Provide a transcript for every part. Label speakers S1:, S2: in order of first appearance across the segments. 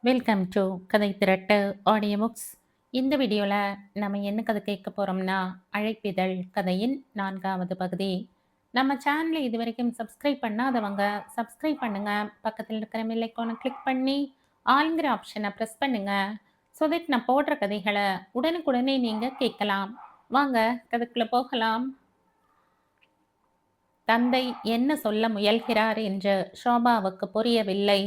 S1: Welcome to கதை திரட்டு audio books. இந்த வீடியோவில் நம்ம என்ன கதை கேட்க போகிறோம்னா, அழைப்பிதழ் கதையின் 4வது பகுதி. நம்ம சேனலை இது வரைக்கும் சப்ஸ்கிரைப் பண்ணாதவங்க சப்ஸ்கிரைப் பண்ணுங்க. பக்கத்தில் இருக்கிற பெல் ஐகானை கிளிக் பண்ணி ஆல்ங்கிற ஆப்ஷனை ப்ரெஸ் பண்ணுங்க. ஸோ தட் நான் போடுற கதைகளை உடனுக்குடனே நீங்கள் கேட்கலாம். வாங்க கதைக்குள்ளே போகலாம். தந்தை என்ன சொல்ல முயல்கிறார் என்று ஷோபாவுக்கு புரியவில்லை.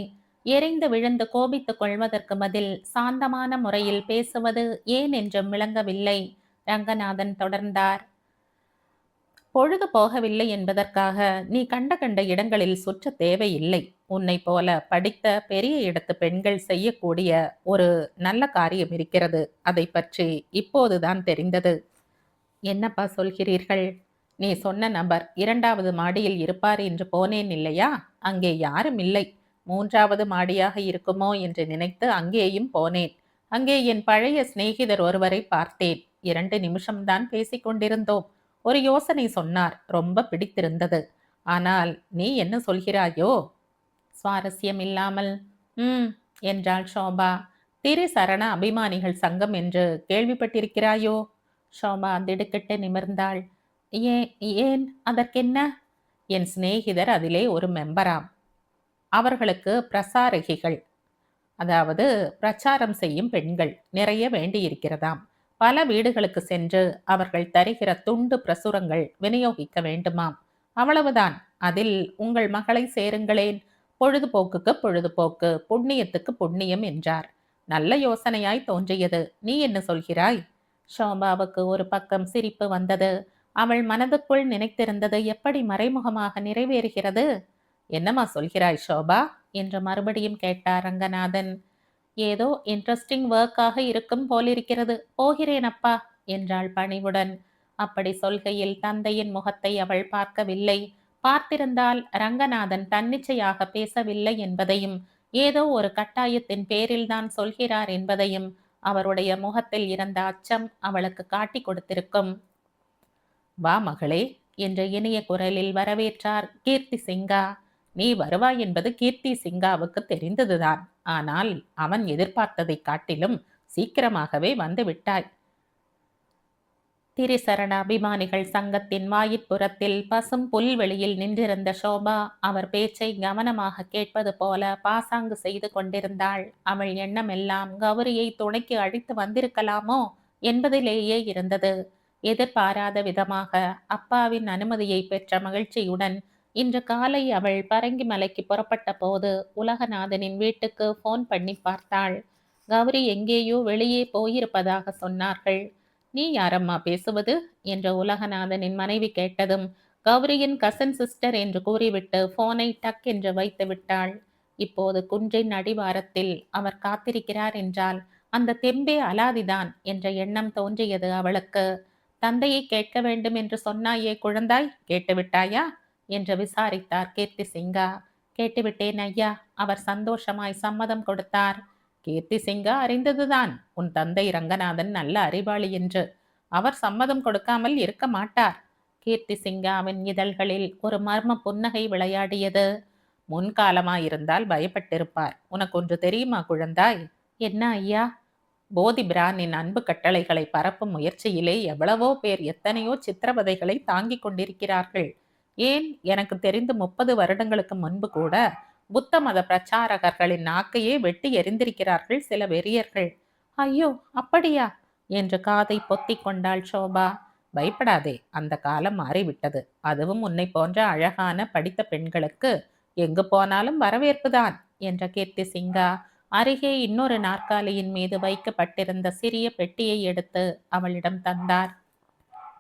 S1: எரிந்து விழுந்து கோபித்துக் கொள்வதற்கு பதில் சாந்தமான முறையில் பேசுவது ஏன் என்றும் விளங்கவில்லை. ரங்கநாதன் தொடர்ந்தார். பொழுது போகவில்லை என்பதற்காக நீ கண்ட கண்ட இடங்களில் சுற்ற தேவையில்லை. உன்னை போல படித்த பெரிய இடத்து பெண்கள் செய்யக்கூடிய ஒரு நல்ல காரியம் இருக்கிறது. அதை பற்றி இப்போதுதான் தெரிந்தது. என்னப்பா சொல்கிறீர்கள்? நீ சொன்ன நபர் 2வது மாடியில் இருப்பார் என்று போனேன் இல்லையா? அங்கே யாரும் இல்லை. 3வது மாடியாக இருக்குமோ என்று நினைத்து அங்கேயும் போனேன். அங்கே என் பழைய சிநேகிதர் ஒருவரை பார்த்தேன். 2 நிமிஷம்தான் பேசிக்கொண்டிருந்தோம். ஒரு யோசனை சொன்னார். ரொம்ப பிடித்திருந்தது. ஆனால் நீ என்ன சொல்கிறாயோ? சுவாரஸ்யம் இல்லாமல் என்றாள் ஷோபா. திரிசரண அபிமானிகள் சங்கம் என்று கேள்விப்பட்டிருக்கிறாயோ? ஷோபா திடுக்கிட்டு நிமிர்ந்தாள். ஏன் ஏன் அதற்கென்ன? என் சிநேகிதர் அதிலே ஒரு மெம்பராம். அவர்களுக்கு பிரசாரகிகள், அதாவது பிரச்சாரம் செய்யும் பெண்கள் நிறைய வேண்டியிருக்கிறதாம். பல வீடுகளுக்கு சென்று அவர்கள் தருகிற துண்டு பிரசுரங்கள் விநியோகிக்க வேண்டுமாம். அவ்வளவுதான். அதில் உங்கள் மகளை சேருங்களேன். பொழுதுபோக்குக்கு பொழுதுபோக்கு, புண்ணியத்துக்கு புண்ணியம் என்றார். நல்ல யோசனையாய் தோன்றியது. நீ என்ன சொல்கிறாய்? ஷோபாவுக்கு ஒரு பக்கம் சிரிப்பு வந்தது. அவள் மனதுக்குள் நினைத்திருந்தது எப்படி மறைமுகமாக நிறைவேறுகிறது? என்னம்மா சொல்கிறாய் ஷோபா என்று மறுபடியும் கேட்டார் ரங்கநாதன். ஏதோ இன்ட்ரெஸ்டிங் ஒர்க்காக இருக்கும் போலிருக்கிறது. போகிறேன் அப்பா என்றாள் பணிவுடன். அப்படி சொல்கையில் தந்தையின் முகத்தை அவள் பார்க்கவில்லை. பார்த்திருந்தால் ரங்கநாதன் தன்னிச்சையாக பேசவில்லை என்பதையும், ஏதோ ஒரு கட்டாயத்தின் பேரில்தான் சொல்கிறார் என்பதையும் அவருடைய முகத்தில் இருந்த அச்சம் அவளுக்கு காட்டி கொடுத்திருக்கும். வா மகளே என்ற இனிய குரலில் வரவேற்றார் கீர்த்தி சிங்கா. நீ வருவாய் என்பது கீர்த்தி சிங்காவுக்கு தெரிந்ததுதான். ஆனால் அவன் எதிர்பார்த்ததை காட்டிலும் சீக்கிரமாகவே வந்து விட்டாய். திரிசரண அபிமானிகள் சங்கத்தின் வாயிற்புறத்தில் பசும் புல்வெளியில் நின்றிருந்த ஷோபா அவர் பேச்சை கவனமாக கேட்பது போல பாசாங்கு செய்து கொண்டிருந்தாள். அவள் எண்ணமெல்லாம் கௌரியை துணைக்கு அழைத்து வந்திருக்கலாமோ என்பதிலேயே இருந்தது. எதிர்பாராத விதமாக அப்பாவின் அனுமதியை பெற்ற மகிழ்ச்சியுடன் இன்று காலை அவள் பரங்கி மலைக்கு புறப்பட்ட போது உலகநாதனின் வீட்டுக்கு போன் பண்ணி பார்த்தாள். கௌரி எங்கேயோ வெளியே போயிருப்பதாக சொன்னார்கள். நீ யாரம்மா பேசுவது என்ற உலகநாதனின் மனைவி கேட்டதும் கௌரியின் கசன் சிஸ்டர் என்று கூறிவிட்டு போனை டக் என்று வைத்து விட்டாள். இப்போது குன்றின் அடிவாரத்தில் அவர் காத்திருக்கிறார் என்றால் அந்த தெம்பே அலாதிதான் என்ற எண்ணம் தோன்றியது அவளுக்கு. தந்தையை கேட்க வேண்டும் என்று சொன்னாயே குழந்தாய், கேட்டுவிட்டாயா என்று விசாரித்தார் கீர்த்தி சிங்கா. கேட்டுவிட்டேன் ஐயா. அவர் சந்தோஷமாய் சம்மதம் கொடுத்தார். கீர்த்தி சிங்கா அறிந்ததுதான் உன் தந்தை ரங்கநாதன் நல்ல அறிவாளி என்று. அவர் சம்மதம் கொடுக்காமல் இருக்க மாட்டார். கீர்த்தி சிங்காவின் இதழ்களில் ஒரு மர்ம புன்னகை விளையாடியது. முன்காலமாயிருந்தால் பயப்பட்டிருப்பார். உனக்கு ஒன்று தெரியுமா குழந்தாய்? என்ன ஐயா? போதி பிரானின் அன்பு கட்டளைகளை பரப்பும் முயற்சியிலே எவ்வளவோ பேர் எத்தனையோ சித்திரவதைகளை தாங்கிக் கொண்டிருக்கிறார்கள். ஏன், எனக்கு தெரிந்து 30 வருடங்களுக்கு முன்பு கூட புத்த மத பிரச்சாரகர்களின் நாக்கையே வெட்டி எறிந்திருக்கிறார்கள் சில வெறியர்கள். ஐயோ, அப்படியா என்று காதை பொத்தி கொண்டாள் ஷோபா. பயப்படாதே, அந்த காலம் மாறிவிட்டது. அதுவும் உன்னை போன்ற அழகான படித்த பெண்களுக்கு எங்கு போனாலும் வரவேற்புதான் என்ற கீர்த்தி சிங்கா அருகே இன்னொரு நாற்காலியின் மீது வைக்கப்பட்டிருந்த சிறிய பெட்டியை எடுத்து அவளிடம் தந்தார்.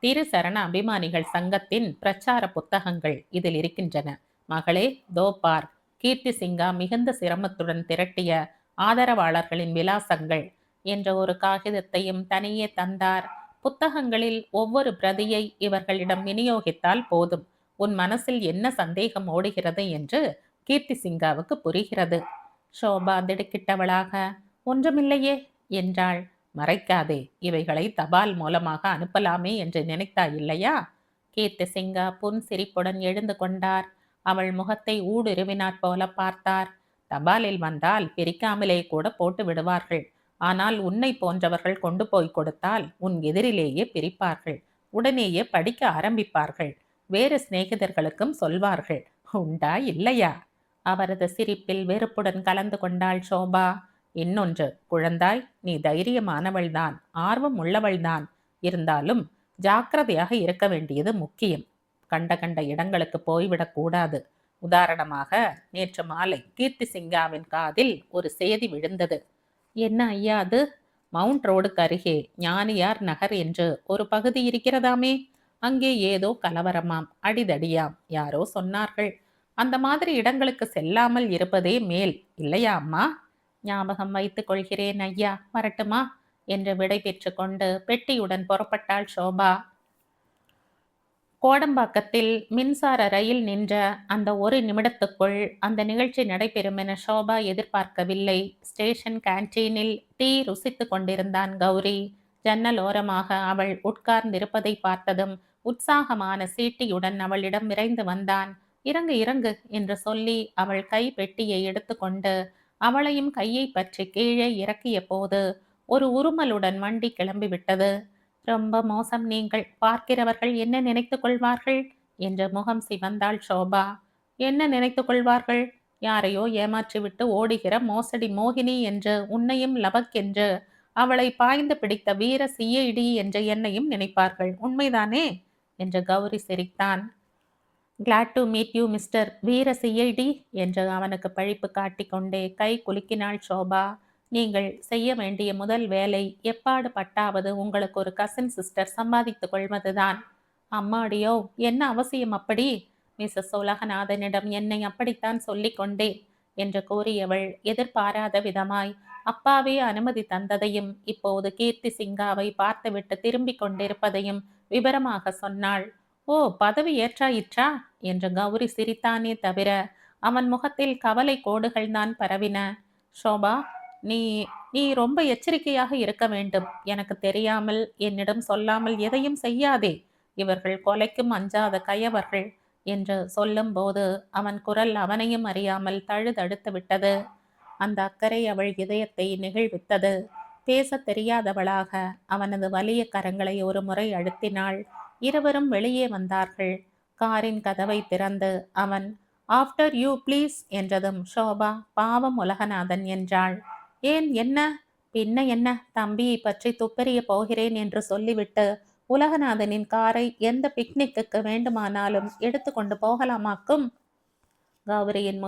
S1: திரிசரண அபிமானிகள் சங்கத்தின் பிரச்சார புத்தகங்கள் இதில் இருக்கின்றன. மகளே, தோபார். கீர்த்தி சிங்கா மிகுந்த சிரமத்துடன் திரட்டிய ஆதரவாளர்களின் விலாசங்கள் என்ற ஒரு காகிதத்தையும் தனியே தந்தார். புத்தகங்களில் ஒவ்வொரு பிரதியை இவர்களிடம் விநியோகித்தால் போதும். உன் மனசில் என்ன சந்தேகம் ஓடுகிறது என்று கீர்த்தி சிங்காவுக்கு புரிகிறது. ஷோபா திடுக்கிட்டவளாக, ஒன்றுமில்லையே என்றாள். மறைக்காதே, இவைகளை தபால் மூலமாக அனுப்பலாமே என்று நினைத்தாய் இல்லையா? கீர்த்தி சிங்கா புன் சிரிப்புடன் எழுந்து கொண்டார். அவள் முகத்தை ஊடுருவினாற் போல பார்த்தார். தபாலில் வந்தால் பிரிக்காமலே கூட போட்டு விடுவார்கள். ஆனால் உன்னை போன்றவர்கள் கொண்டு போய் கொடுத்தால் உன் எதிரிலேயே பிரிப்பார்கள். உடனேயே படிக்க ஆரம்பிப்பார்கள். வேறு சிநேகிதர்களுக்கும் சொல்வார்கள். உண்டா இல்லையா? அவரது சிரிப்பில் வெறுப்புடன் கலந்து கொண்டாள் சோபா. இன்னொன்று, குழந்தாய், நீ தைரியமானவள்தான், ஆர்வம் உள்ளவள்தான். இருந்தாலும் ஜாக்கிரதையாக இருக்க வேண்டியது முக்கியம். கண்ட கண்ட இடங்களுக்கு போய்விடக் கூடாது. உதாரணமாக, நேற்று மாலை கீர்த்தி சிங்காவின் காதில் ஒரு செய்தி விழுந்தது. என்ன ஐயா அது? மவுண்ட் ரோடுக்கு அருகே ஞானியார் நகர் என்று ஒரு பகுதி இருக்கிறதாமே, அங்கே ஏதோ கலவரமாம், அடிதடியாம், யாரோ சொன்னார்கள். அந்த மாதிரி இடங்களுக்கு செல்லாமல் இருப்பதே மேல், இல்லையா அம்மா? ஞாபகம் வைத்துக் கொள்கிறேன் ஐயா, வரட்டுமா என்று விடை பெற்று கொண்டு பெட்டியுடன் புறப்பட்டாள் சோபா. கோடம்பாக்கத்தில் மின்சார ரயில் நின்ற அந்த ஒரு நிமிடத்துக்குள் அந்த நிகழ்ச்சி நடைபெறும் என சோபா எதிர்பார்க்கவில்லை. ஸ்டேஷன் கேன்டீனில் டீ ருசித்து கொண்டிருந்தான் கௌரி. ஜன்னல் ஓரமாக அவள் உட்கார்ந்திருப்பதை பார்த்ததும் உற்சாகமான சீட்டியுடன் அவளிடம் விரைந்து வந்தான். இறங்கு இறங்கு என்று சொல்லி அவள் கை பெட்டியை எடுத்துக்கொண்டு அவளையும் கையை பற்றி கீழே இறக்கிய போது ஒரு உருமலுடன் வண்டி கிளம்பிவிட்டது. ரொம்ப மோசம் நீங்கள், பார்க்கிறவர்கள் என்ன நினைத்துக் கொள்வார்கள் என்று முகம் சிவந்தாள் சோபா. என்ன நினைத்துக் கொள்வார்கள்? யாரையோ ஏமாற்றிவிட்டு ஓடுகிற மோசடி மோகினி என்று உன்னையும் லபக்கென்று அவளை பாய்ந்து பிடித்த வீர சிஐடி என்ற என்னையும் நினைப்பார்கள். உண்மைதானே என்று கௌரி சிரித்தான். Glad to meet you mister வீர சிஐடி என்று அவனுக்கு பழிப்பு காட்டிக்கொண்டே கை குலுக்கினாள் சோபா. நீங்கள் செய்ய வேண்டிய முதல் வேலை எப்பாடு பட்டாவது உங்களுக்கு ஒரு கசின் சிஸ்டர் சம்பாதித்துக் கொள்வதுதான். அம்மாடியோ, என்ன அவசியம் அப்படி? மிஸ்ஸஸ் உலகநாதனிடம் என்னை அப்படித்தான் சொல்லிக் கொண்டே என்று கூறியவள் எதிர்பாராத விதமாய் அப்பாவே அனுமதி தந்ததையும் இப்போது கீர்த்தி சிங்காவை பார்த்துவிட்டு திரும்பிக் கொண்டிருப்பதையும் விபரமாக சொன்னாள். ஓ, பதவி ஏற்றாயிற்றா என்று கௌரி சிரித்தானே தவிர அவன் முகத்தில் கவலை கோடுகள் தான் பரவின. சோபா, நீ நீ ரொம்ப எச்சரிக்கையாக இருக்க வேண்டும். எனக்கு தெரியாமல், என்னிடம் சொல்லாமல் எதையும் செய்யாதே. இவர்கள் கொலைக்கும் அஞ்சாத கயவர்கள் என்று சொல்லும்போது அவன் குரல் அவனையும் அறியாமல் தழுதழுத்து விட்டது. அந்த அக்கறை அவள் இதயத்தை நெகிழ்வித்தது. பேச தெரியாதவளாக அவனது வலிய கரங்களை ஒரு முறை அழுத்தினாள். இருவரும் வெளியே வந்தார்கள். காரின் கதவை திறந்து அவன் ஆஃப்டர் யூ ப்ளீஸ் என்றதும் சோபா பாவம் உலகநாதன் என்றாள். ஏன், என்ன? பின்ன என்ன, தம்பியை பற்றி துப்பறிய போகிறேன் என்று சொல்லிவிட்டு உலகநாதனின் காரை எந்த பிக்னிக்கு வேண்டுமானாலும் எடுத்துக்கொண்டு போகலாமாக்கும்? கௌரியின்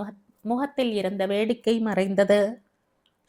S1: முகத்தில் இருந்த வேடிக்கை மறைந்தது.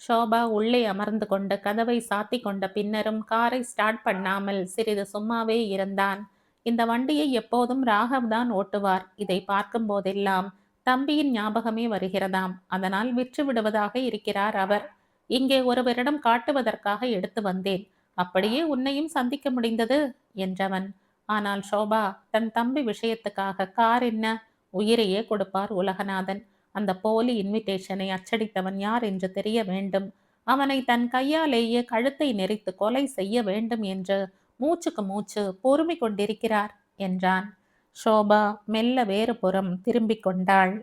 S1: சோபா உள்ளே அமர்ந்து கொண்டு கதவை சாத்தி கொண்ட பின்னரும் காரை ஸ்டார்ட் பண்ணாமல் சிறிது சும்மாவே இருந்தான். இந்த வண்டியை எப்போதும் ராகவ் தான் ஓட்டுவார். இதை பார்க்கும் போதெல்லாம் தம்பியின் ஞாபகமே வருகிறதாம். அதனால் விற்று விடுவதாக இருக்கிறார் அவர். இங்கே ஒருவரிடம் காட்டுவதற்காக எடுத்து வந்தேன். அப்படியே உன்னையும் சந்திக்க முடிந்தது என்றவன். ஆனால் சோபா, தன் தம்பி விஷயத்துக்காக கார் என்ன, உயிரையே கொடுப்பார் உலகநாதன். அந்த போலி இன்விடேஷனை அச்சடித்தவன் யார் என்று தெரிய வேண்டும். அவனை தன் கையாலேயே கழுத்தை நெரித்து கொலை செய்ய வேண்டும் என்று மூச்சுக்கு மூச்சு பொறுமை கொண்டிருக்கிறார் என்றான். சோபா மெல்ல வேறு புறம் திரும்பிக் கொண்டாள்.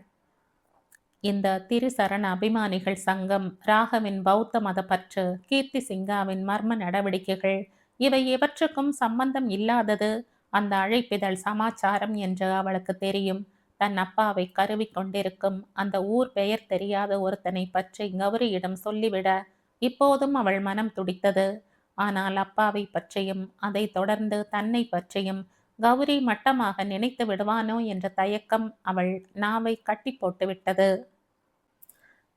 S1: இந்த திரிசரண அபிமானிகள் சங்கம், ராகவின் பௌத்த மத பற்று, கீர்த்தி சிங்காவின் மர்ம நடவடிக்கைகள், இவை எவற்றுக்கும் சம்பந்தம் இல்லாதது அந்த அழைப்பிதழ் சமாச்சாரம் என்று அவளுக்கு தெரியும். தன் அப்பாவை கருவி கொண்டிருக்கும் அந்த ஊர் பெயர் தெரியாத ஒருத்தனை பற்றி கௌரியிடம் சொல்லிவிட இப்போதும் அவள் மனம் துடித்தது. ஆனால் அப்பாவை பற்றியும் அதை தொடர்ந்து தன்னை பற்றியும் கௌரி மட்டமாக நினைத்து விடுவானோ என்ற தயக்கம் அவள் நாவை கட்டி போட்டு விட்டது.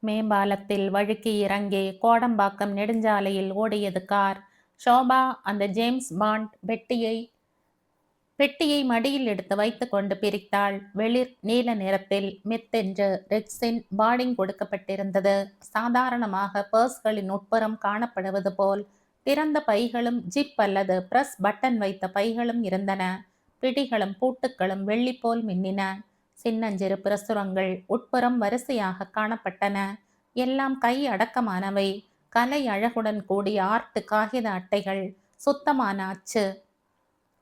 S1: மேம்பாலத்தில் வழுக்கி இறங்கி கோடம்பாக்கம் நெடுஞ்சாலையில் ஓடியது கார். சோபா அந்த ஜேம்ஸ் பாண்ட் பெட்டியை மடியில் எடுத்து வைத்து கொண்டு பிரித்தாள். வெளிர் நீல நிறத்தில் மெத்தென்று ரெக்ஸின் பாடிங் கொடுக்கப்பட்டிருந்தது. சாதாரணமாக பர்ஸ்களின் உட்புறம் காணப்படுவது போல் திறந்த பைகளும் ஜிப் அல்லது பிரஸ் பட்டன் வைத்த பைகளும் இருந்தன. பிடிகளும் பூட்டுக்களும் வெள்ளி போல் மின்னின. சின்னஞ்சிறு பிரசுரங்கள் உட்புறம் வரிசையாக காணப்பட்டன. எல்லாம் கை அடக்கமானவை. கலை அழகுடன் கூடிய ஆர்ட் காகித அட்டைகள், சுத்தமான அச்சு.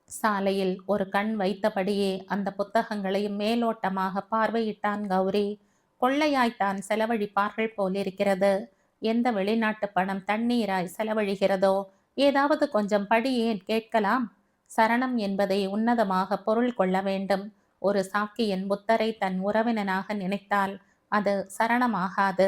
S1: சாலையில் ஒரு கண் வைத்தபடியே அந்த புத்தகங்களையும் மேலோட்டமாக பார்வையிட்டான் கௌரி. கொள்ளையாய்த்தான் செலவழிப்பார்கள் போலிருக்கிறது. எந்த வெளிநாட்டு பணம் தண்ணீராய் செலவழிகிறதோ, ஏதாவது கொஞ்சம் படியேன் கேட்கலாம். சரணம் என்பதை உன்னதமாக பொருள் கொள்ள வேண்டும். ஒரு சாக்கியன் புத்தரை தன் உறவினனாக நினைத்தால் அது சரணமாகாது.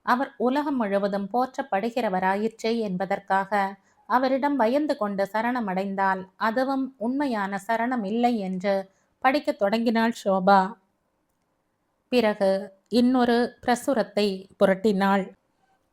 S1: அவர் உலகம் முழுவதும் போற்றப்படுகிறவராயிற்றே என்பதற்காக அவரிடம் பயந்து கொண்டு சரணமடைந்தால் அதுவும் உண்மையான சரணம் இல்லை என்று படிக்கத் தொடங்கினாள் ஷோபா. பிறகு இன்னொரு பிரசுரத்தை புரட்டினாள்.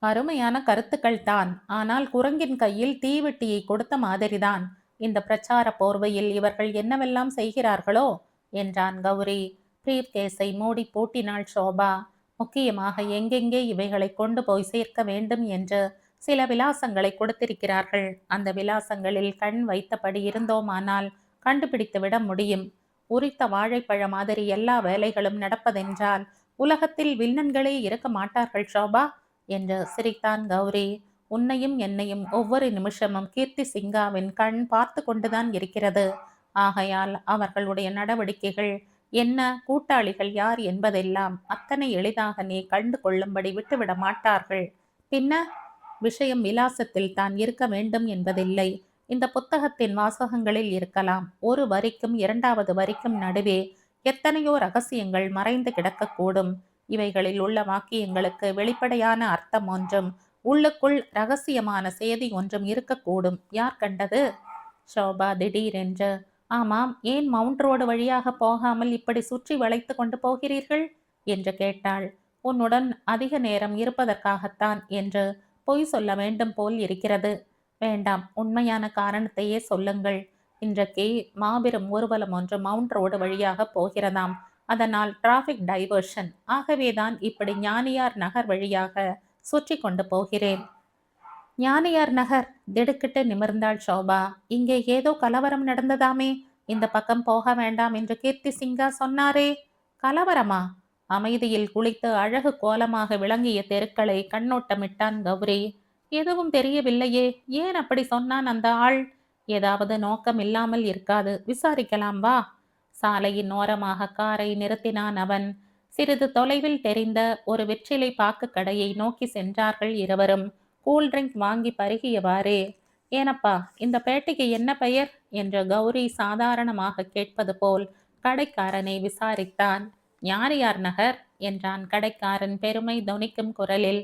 S1: அருமையான கருத்துக்கள் தான், ஆனால் குரங்கின் கையில் தீவெட்டியை கொடுத்த மாதிரிதான். இந்த பிரச்சார போர்வையில் இவர்கள் என்னவெல்லாம் செய்கிறார்களோ என்றான் கௌரி. பிரீஃப் கேஸை மூடி பூட்டினாள் ஷோபா. முக்கியமாக எங்கெங்கே இவைகளை கொண்டு போய் சேர்க்க வேண்டும் என்று சில விலாசங்களை கொடுத்திருக்கிறார்கள். அந்த விலாசங்களில் கண் வைத்தபடி இருந்தோமானால் கண்டுபிடித்து விட முடியும். உரித்த வாழைப்பழ மாதிரி எல்லா வேலைகளும் நடப்பதென்றால் உலகத்தில் வில்லன்களே இருக்க மாட்டார்கள் ஷோபா என்று சிரித்தான் கௌரி. உன்னையும் என்னையும் ஒவ்வொரு நிமிஷமும் கீர்த்தி சிங்காவின் கண் பார்த்து கொண்டுதான் இருக்கிறது. ஆகையால் அவர்களுடைய நடவடிக்கைகள் என்ன, கூட்டாளிகள் யார் என்பதெல்லாம் அத்தனை எளிதாக நீ கண்டு கொள்ளும்படி விட்டுவிட மாட்டார்கள். பின்ன விஷயம் விலாசத்தில் தான் இருக்க வேண்டும் என்பதில்லை. இந்த புத்தகத்தின் வாசகங்களில் இருக்கலாம். ஒரு வரிக்கும் இரண்டாவது வரிக்கும் நடுவே எத்தனையோ ரகசியங்கள் மறைந்து கிடக்கக்கூடும். இவைகளில் உள்ள வாக்கியங்களுக்கு வெளிப்படையான அர்த்தம் ஒன்றும் உள்ளுக்குள் ரகசியமான செய்தி ஒன்றும் இருக்கக்கூடும். யார் கண்டது? ஷோபா திடீரென்று, ஆமாம், ஏன் மவுண்ட் ரோடு வழியாக போகாமல் இப்படி சுற்றி வளைத்து கொண்டு போகிறீர்கள் என்று கேட்டாள். உன்னுடன் அதிக நேரம் இருப்பதற்காகத்தான் என்று பொய் சொல்ல வேண்டும் போல் இருக்கிறது. வேண்டாம், உண்மையான காரணத்தையே சொல்லுங்கள். இன்றைக்கு மாபெரும் ஊர்வலம் ஒன்று மவுண்ட் ரோடு வழியாக போகிறதாம். அதனால் டிராஃபிக் டைவர்ஷன். ஆகவேதான் இப்படி ஞானியார் நகர் வழியாக சுற்றி கொண்டு போகிறேன். ஞானியார் நகர்? திடுக்கிட்டு நிமிர்ந்தாள் ஷோபா. இங்கே ஏதோ கலவரம் நடந்ததாமே, இந்த பக்கம் போக வேண்டாம் என்று கீர்த்தி சிங்கா சொன்னாரே. கலவரமா? அமைதியில் குளித்து அழகு கோலமாக விளங்கிய தெருக்களை கண்ணோட்டமிட்டான் கௌரி. எதுவும் தெரியவில்லையே, ஏன் அப்படி சொன்னான் அந்த ஆள்? ஏதாவது நோக்கம் இல்லாமல் இருக்காது, விசாரிக்கலாம் வா. சாலையின் ஓரமாக காரை நிறுத்தினான் அவன். சிறிது தொலைவில் தெரிந்த ஒரு வெற்றிலை பாக்கு கடையை நோக்கி சென்றார்கள் இருவரும். கூல்ட்ரிங்க் வாங்கி பருகியவாறே. ஏனப்பா, இந்த பேட்டைக்கு என்ன பெயர் என்று கௌரி சாதாரணமாக கேட்பது போல் கடைக்காரனை விசாரித்தான். ஞானியார் நகர் என்றான் கடைக்காரன் பெருமை தொனிக்கும் குரலில்.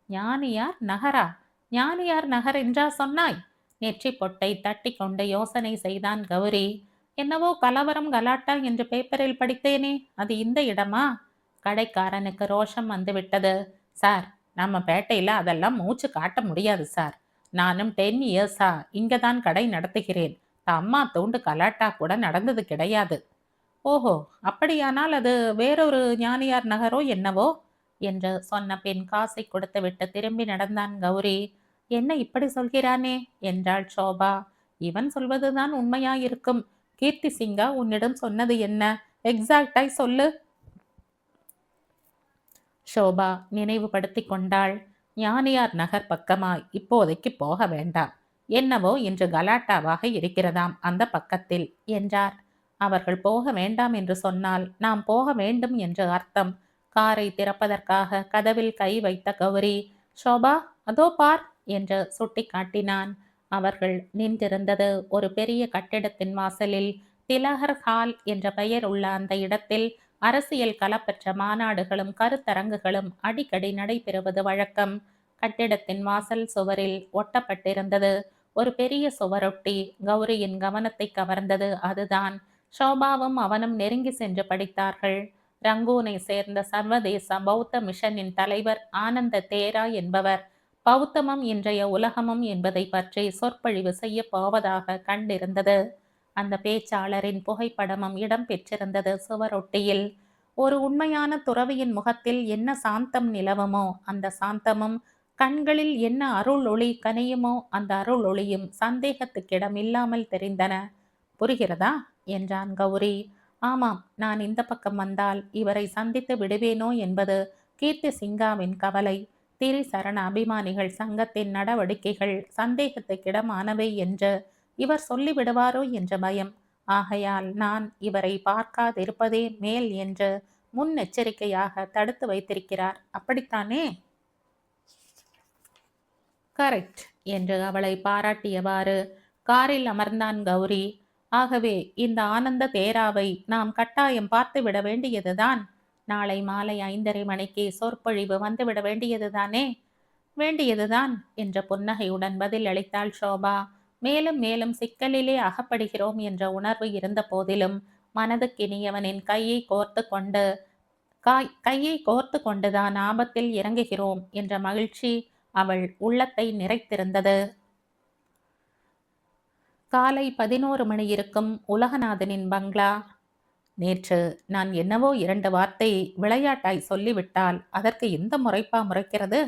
S1: ஞானியார் நகரா? ஞானியார் நகர் என்றா சொன்னாய்? நெற்றி பொட்டை தட்டி கொண்டு யோசனை செய்தான் கௌரி. என்னவோ கலவரம் கலாட்டா என்று பேப்பரில் படித்தேனே, அது இந்த இடமா? கடைக்காரனுக்கு ரோஷம் வந்துவிட்டது. சார், நம்ம பேட்டையில் அதெல்லாம் மூச்சு காட்ட முடியாது சார். நானும் 10 இயர்ஸா இங்கே தான் கடை நடத்துகிறேன். அம்மா தூண்டு கலாட்டா கூட நடந்தது கிடையாது. ஓஹோ, அப்படியானால் அது வேறொரு ஞானியார் நகரோ என்னவோ என்று சொன்ன பின் காசை கொடுத்துவிட்டு திரும்பி நடந்தான் கௌரி. என்ன இப்படி சொல்கிறானே என்றாள் ஷோபா. இவன் சொல்வதுதான் உண்மையாயிருக்கும். கீர்த்தி சிங்கா உன்னிடம் சொன்னது என்ன? எக்ஸாக்டாய் சொல்லு. ஷோபா நினைவுபடுத்தி கொண்டாள். ஞானியார் நகர் பக்கமாய் இப்போதைக்கு போக வேண்டாம். என்னவோ இன்று கலாட்டாவாக இருக்கிறதாம் அந்த பக்கத்தில் என்றார். அவர்கள் போக வேண்டாம் என்று சொன்னால் நாம் போக வேண்டும் என்று அர்த்தம். காரை திறப்பதற்காக கதவில் கை வைத்த கௌரி, ஷோபா அதோ பார் என்று சுட்டி காட்டினான். அவர்கள் நின்றிருந்தது ஒரு பெரிய கட்டிடத்தின் வாசலில். திலகர் ஹால் என்ற பெயர் உள்ள அந்த இடத்தில் அரசியல் களப்பற்ற மாநாடுகளும் கருத்தரங்குகளும் அடிக்கடி நடைபெறுவது வழக்கம். கட்டிடத்தின் வாசல் சுவரில் ஒட்டப்பட்டிருந்தது ஒரு பெரிய சுவரொட்டி. கௌரியின் கவனத்தை கவர்ந்தது அதுதான். ஷோபாவும் அவனும் நெருங்கி சென்று படித்தார்கள். ரங்கூனை சேர்ந்த சர்வதேச பௌத்த மிஷனின் தலைவர் ஆனந்த தேரா என்பவர் பௌத்தமும் இன்றைய உலகமும் என்பதை பற்றி சொற்பொழிவு செய்ய போவதாக கண்டிருந்தது. அந்த பேச்சாளரின் புகைப்படமும் இடம் பெற்றிருந்தது சுவரொட்டியில். ஒரு உண்மையான துறவியின் முகத்தில் என்ன சாந்தம் நிலவுமோ அந்த சாந்தமும், கண்களில் என்ன அருள் ஒளி கனியுமோ அந்த அருள் ஒளியும் சந்தேகத்துக்கிடம் இல்லாமல் தெரிந்தன. புரிகிறதா என்றான் கௌரி. ஆமாம், நான் இந்த பக்கம் வந்தால் இவரை சந்தித்து விடுவேனோ என்பது கீர்த்தி சிங்காவின் கவலை. திரிசரண அபிமானிகள் சங்கத்தின் நடவடிக்கைகள் சந்தேகத்துக்கிடமானவை என்று இவர் சொல்லிவிடுவாரோ என்ற பயம். ஆகையால் நான் இவரை பார்க்காதிருப்பதே மேல் என்று முன்னெச்சரிக்கையாக தடுத்து வைத்திருக்கிறார். அப்படித்தானே? கரெக்ட் என்று அவளை பாராட்டியவாறு காரில் அமர்ந்தான் கௌரி. ஆகவே இந்த ஆனந்த தேராவை நாம் கட்டாயம் பார்த்துவிட வேண்டியதுதான். நாளை மாலை 5:30 மணிக்கு சொற்பொழிவு வந்துவிட வேண்டியதுதானே? வேண்டியதுதான் என்ற புன்னகையுடன் பதில் அளித்தாள் ஷோபா. மேலும் மேலும் சிக்கலிலே அகப்படுகிறோம் என்ற உணர்வு இருந்த போதிலும் மனதுக்கினியவனின் கையை கோர்த்து கொண்டுதான் ஆபத்தில் இறங்குகிறோம் என்ற மகிழ்ச்சி அவள் உள்ளத்தை நிறைத்திருந்தது. காலை 11 மணி இருக்கும் உலகநாதனின் பங்களா. நேற்று நான் என்னவோ 2 வார்த்தை விளையாட்டாய் சொல்லிவிட்டால் அதற்கு இந்த முறைப்பா முறைக்கிறது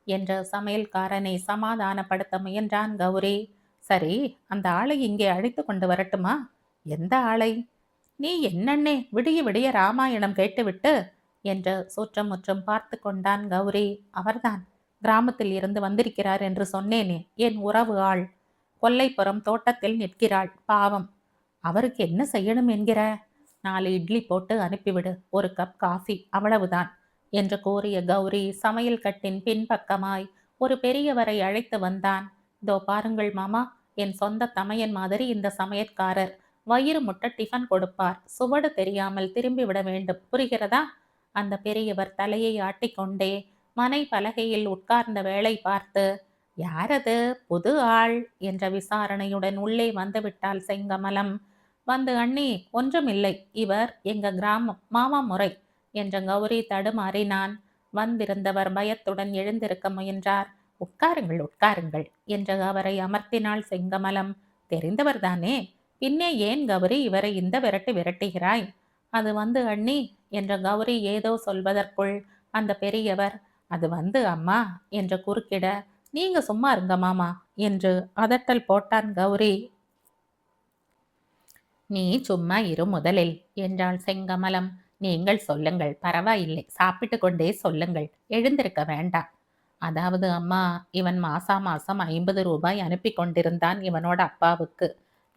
S1: என்ற சமையல்காரனை சமாதானப்படுத்த முயன்றான் கௌரி. சரி, அந்த ஆளை இங்கே அழைத்து கொண்டு வரட்டுமா? எந்த ஆளை? நீ என்னன்னே விடிய விடிய ராமாயணம் கேட்டுவிட்டு என்று சுற்றமுற்றும் பார்த்து கொண்டான் கௌரி. அவர்தான் கிராமத்தில் இருந்து வந்திருக்கிறார் என்று சொன்னேனே, என் உறவு ஆள். கொல்லைப்புறம் தோட்டத்தில் நிற்கிறாள். பாவம். அவருக்கு என்ன செய்யணும் என்கிற? 4 இட்லி போட்டு அனுப்பிவிடு, 1 கப் காஃபி, அவ்வளவுதான் என்று கூறிய கௌரி சமையல் கட்டின் பின்பக்கமாய் ஒரு பெரியவரை அழைத்து வந்தான். இதோ பாருங்கள் மாமா, என் சொந்த தமையன் மாதிரி இந்த சமையற்காரர். வயிறு முட்ட டிஃபன் கொடுப்பார். சுவடு தெரியாமல் திரும்பி விட வேண்டும். புரிகிறதா? அந்த பெரியவர் தலையை ஆட்டிக்கொண்டே மனை பலகையில் உட்கார்ந்த வேளை பார்த்து, யாரது புது ஆள் என்ற விசாரணையுடன் உள்ளே வந்துவிட்டாள் செங்கமலம். வந்து, அண்ணி ஒன்றுமில்லை, இவர் எங்க கிராமம் மாமா முறை என்ற கௌரி தடுமாறினான். வந்திருந்தவர் பயத்துடன் எழுந்திருக்க முயன்றார். உட்காருங்கள் உட்காருங்கள் என்று அவரை அமர்த்தினாள் செங்கமலம். தெரிந்தவர்தானே, பின்னே ஏன் கௌரி இவரை இந்த விரட்டு விரட்டுகிறாய்? அது வந்து அண்ணி என்ற கௌரி ஏதோ சொல்வதற்குள் அந்த பெரியவர், அது வந்து அம்மா என்று குறுக்கிட, நீங்க சும்மா இருங்க மாமா என்று அதட்டல் போட்டான் கௌரி. நீ சும்மா இரு முதலில் என்றாள் செங்கமலம். நீங்கள் சொல்லுங்கள், பரவாயில்லை, சாப்பிட்டு கொண்டே சொல்லுங்கள், எழுந்திருக்க வேண்டாம். அதாவது அம்மா, இவன் மாசம் 50 ரூபாய் அனுப்பி கொண்டிருந்தான் இவனோட அப்பாவுக்கு.